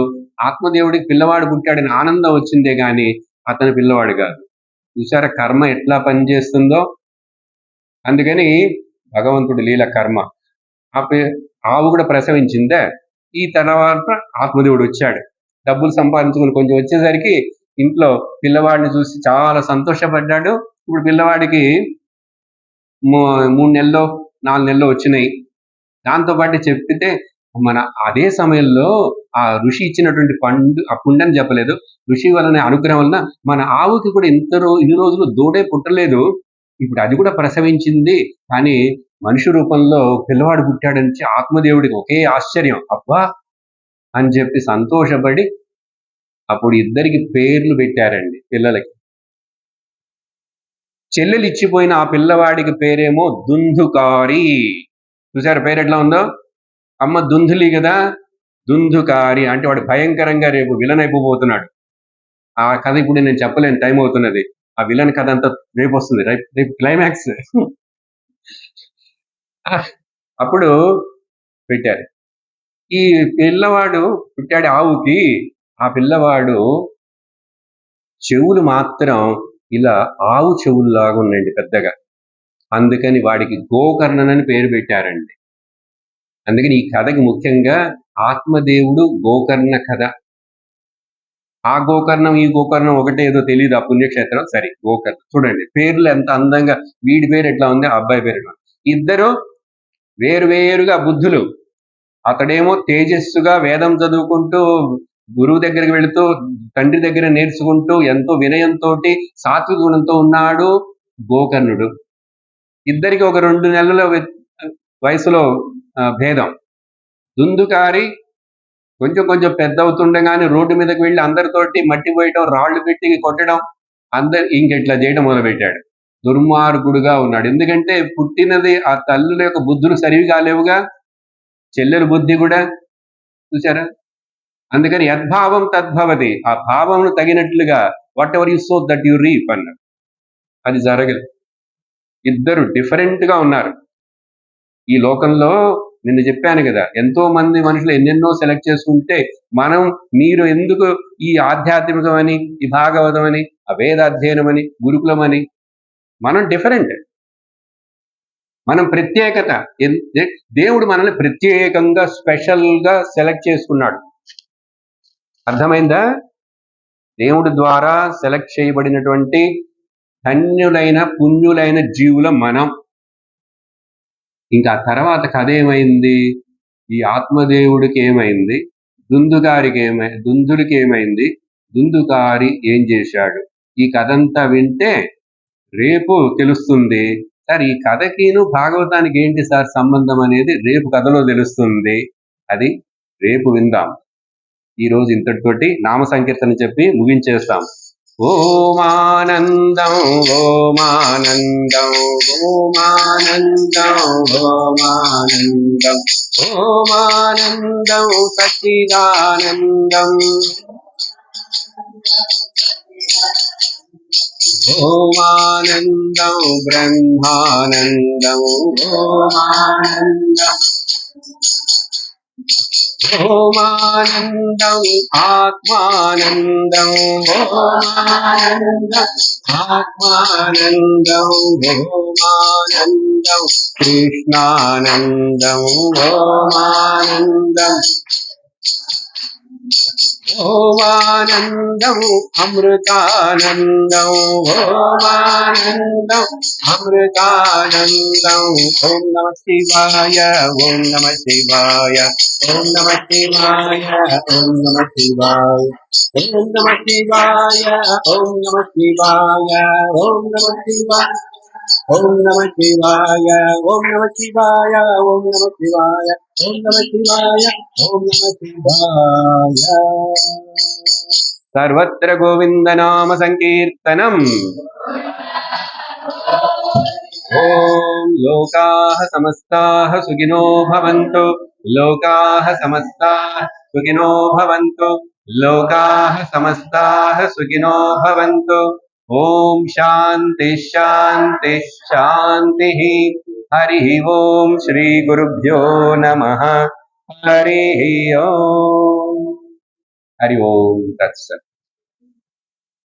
ఆత్మదేవుడికి పిల్లవాడు పుట్టాడని ఆనందం వచ్చిందే కానీ అతని పిల్లవాడు కాదు. చూసారా కర్మ ఎట్లా పనిచేస్తుందో? అందుకని భగవంతుడి లీల కర్మ. ఆవు కూడా ప్రసవించిందే. ఈ తర్వాత ఆత్మదేవుడు వచ్చాడు, డబ్బులు సంపాదించుకుని కొంచెం వచ్చేసరికి ఇంట్లో పిల్లవాడిని చూసి చాలా సంతోషపడ్డాడు. ఇప్పుడు పిల్లవాడికి 3 నెలలో 4 నెలలో వచ్చినాయి. దాంతోపాటు చెప్పితే మన అదే సమయంలో ఆ ఋషి ఇచ్చినటువంటి పండు, ఆ పుండని చెప్పలేదు, ఋషి వలన అనుగ్రహం వలన మన ఆవుకి కూడా ఇన్ని రోజులు దూడే పుట్టలేదు, ఇప్పుడు అది కూడా ప్రసవించింది, కానీ మనిషి రూపంలో పిల్లవాడు పుట్టాడని ఆత్మదేవుడికి ఒకే ఆశ్చర్యం, అబ్బా అని చెప్పి సంతోషపడి అప్పుడు ఇద్దరికి పేర్లు పెట్టారండి పిల్లలకి. చెల్లెలు ఇచ్చిపోయిన ఆ పిల్లవాడికి పేరేమో దుందుకారి. చూసారు పేరు ఎట్లా ఉందో? అమ్మ దుందులి కదా, దుందుకారి అంటే వాడు భయంకరంగా రేపు విలన్ అయిపోబోతున్నాడు. ఆ కథ ఇప్పుడు నేను చెప్పలేను, టైం అవుతున్నది. ఆ విలన్ కథ అంతా రేపు వస్తుంది, రేపు క్లైమాక్స్. అప్పుడు పెట్టారు. ఈ పిల్లవాడు పుట్టాడు ఆవుకి. ఆ పిల్లవాడు చెవులు మాత్రం ఇలా ఆవు చెవుల్లాగా ఉన్నాయండి పెద్దగా. అందుకని వాడికి గోకర్ణనని పేరు పెట్టారండి. అందుకని ఈ కథకి ముఖ్యంగా ఆత్మదేవుడు గోకర్ణ కథ. ఆ గోకర్ణం ఈ గోకర్ణం ఒకటే, ఏదో తెలియదు ఆ పుణ్యక్షేత్రం. సరే, గోకర్ణం చూడండి, పేర్లు ఎంత అందంగా. వీడి పేరు ఎట్లా ఉంది, ఆ అబ్బాయి పేరు ఎట్లా ఉంది. ఇద్దరు వేరువేరుగా బుద్ధులు. అతడేమో తేజస్సుగా వేదం చదువుకుంటూ, గురువు దగ్గరికి వెళుతూ, తండ్రి దగ్గర నేర్చుకుంటూ, ఎంతో వినయంతో, సాత్విక గుణంతో ఉన్నాడు గోకర్ణుడు. ఇద్దరికి ఒక 2 నెలల వయసులో భేదం. దుందుకారి కొంచెం కొంచెం పెద్ద అవుతుండగానే రోడ్డు మీదకి వెళ్ళి అందరితోటి మట్టి పోయటం, రాళ్లు పెట్టి కొట్టడం, ఇంకెట్లా చేయడం మొదలుపెట్టాడు. దుర్మార్గుడుగా ఉన్నాడు. ఎందుకంటే పుట్టినది ఆ తల్లుల యొక్క బుద్ధులు సరివి కాలేవుగా, చెల్లెల బుద్ధి కూడా. చూసారా? అందుకని యద్భావం తద్భవతి. ఆ భావం తగినట్లుగా what ever you so that you reap అన్నారు. అది జరగదు. ఇద్దరు డిఫరెంట్ గా ఉన్నారు. ఈ లోకంలో నిన్ను చెప్పాను కదా, ఎంతో మంది మనుషులు ఎన్నెన్నో సెలెక్ట్ చేసుకుంటే మీరు ఎందుకు ఈ ఆధ్యాత్మికం అని, ఈ భాగవతం అని, ఆ వేదాధ్యయనం అని, గురుకులం అని, మనం డిఫరెంట్, మనం ప్రత్యేకత. దేవుడు మనల్ని ప్రత్యేకంగా స్పెషల్ గా సెలెక్ట్ చేసుకున్నాడు. అర్థమైందా? దేవుడి ద్వారా సెలెక్ట్ చేయబడినటువంటి ధన్యులైన పుణ్యులైన జీవుల మనం. ఇంకా తర్వాత కథ ఏమైంది? ఈ ఆత్మదేవుడికి ఏమైంది, దుందుడికి ఏమైంది, దుందుకారి ఏం చేశాడు, ఈ కథంతా వింటే రేపు తెలుస్తుంది. సార్, ఈ కథకిను భాగవతానికి ఏంటి సార్ సంబంధం అనేది రేపు కథలో తెలుస్తుంది. అది రేపు విందాం. ఈరోజు ఇంతటితోటి నామ సంకీర్తన చెప్పి ముగించేస్తాం. ఓమానందం ఓమానందం ఓమానందం ఓమానందం ఓమానందం సచ్చిదానందం ఓమానందం బ్రహ్మానందం ఓమానందం ఓమానందం ఆత్మానందం ఓమానందం ఆత్మానందం ఓమానందం కృష్ణానందం ఓమానందం ఓమానందం అమృతానందం ఓమానందం అమృతానందం. ఓం నమ శివాయ ఓం నమ శివాయ ఓం నమ శివాయ ఓం నమ శివాయ ఓం నమ శివాయ ఓం నమ శివాయ ఓం నమ శివాయ ఓం నమ శివాయ ఓం నమ శివాయ ఓం నమ శివాయ ఓం నమ శివాయ ఓం నమ శివాయ. సర్వత్ర గోవింద నామ సంకీర్తనం. ఓం లోకాః సమస్తాః సుఖినో భవంతు. లోకాః సమస్తాః సుఖినో భవంతు. లోకాః సమస్తాః సుఖినో భవంతు. ఓం శాంతి శాంతి శాంతి. హరి ఓం శ్రీ గురుభ్యో నమః. హరి ఓం. హరి ఓం తత్సత్.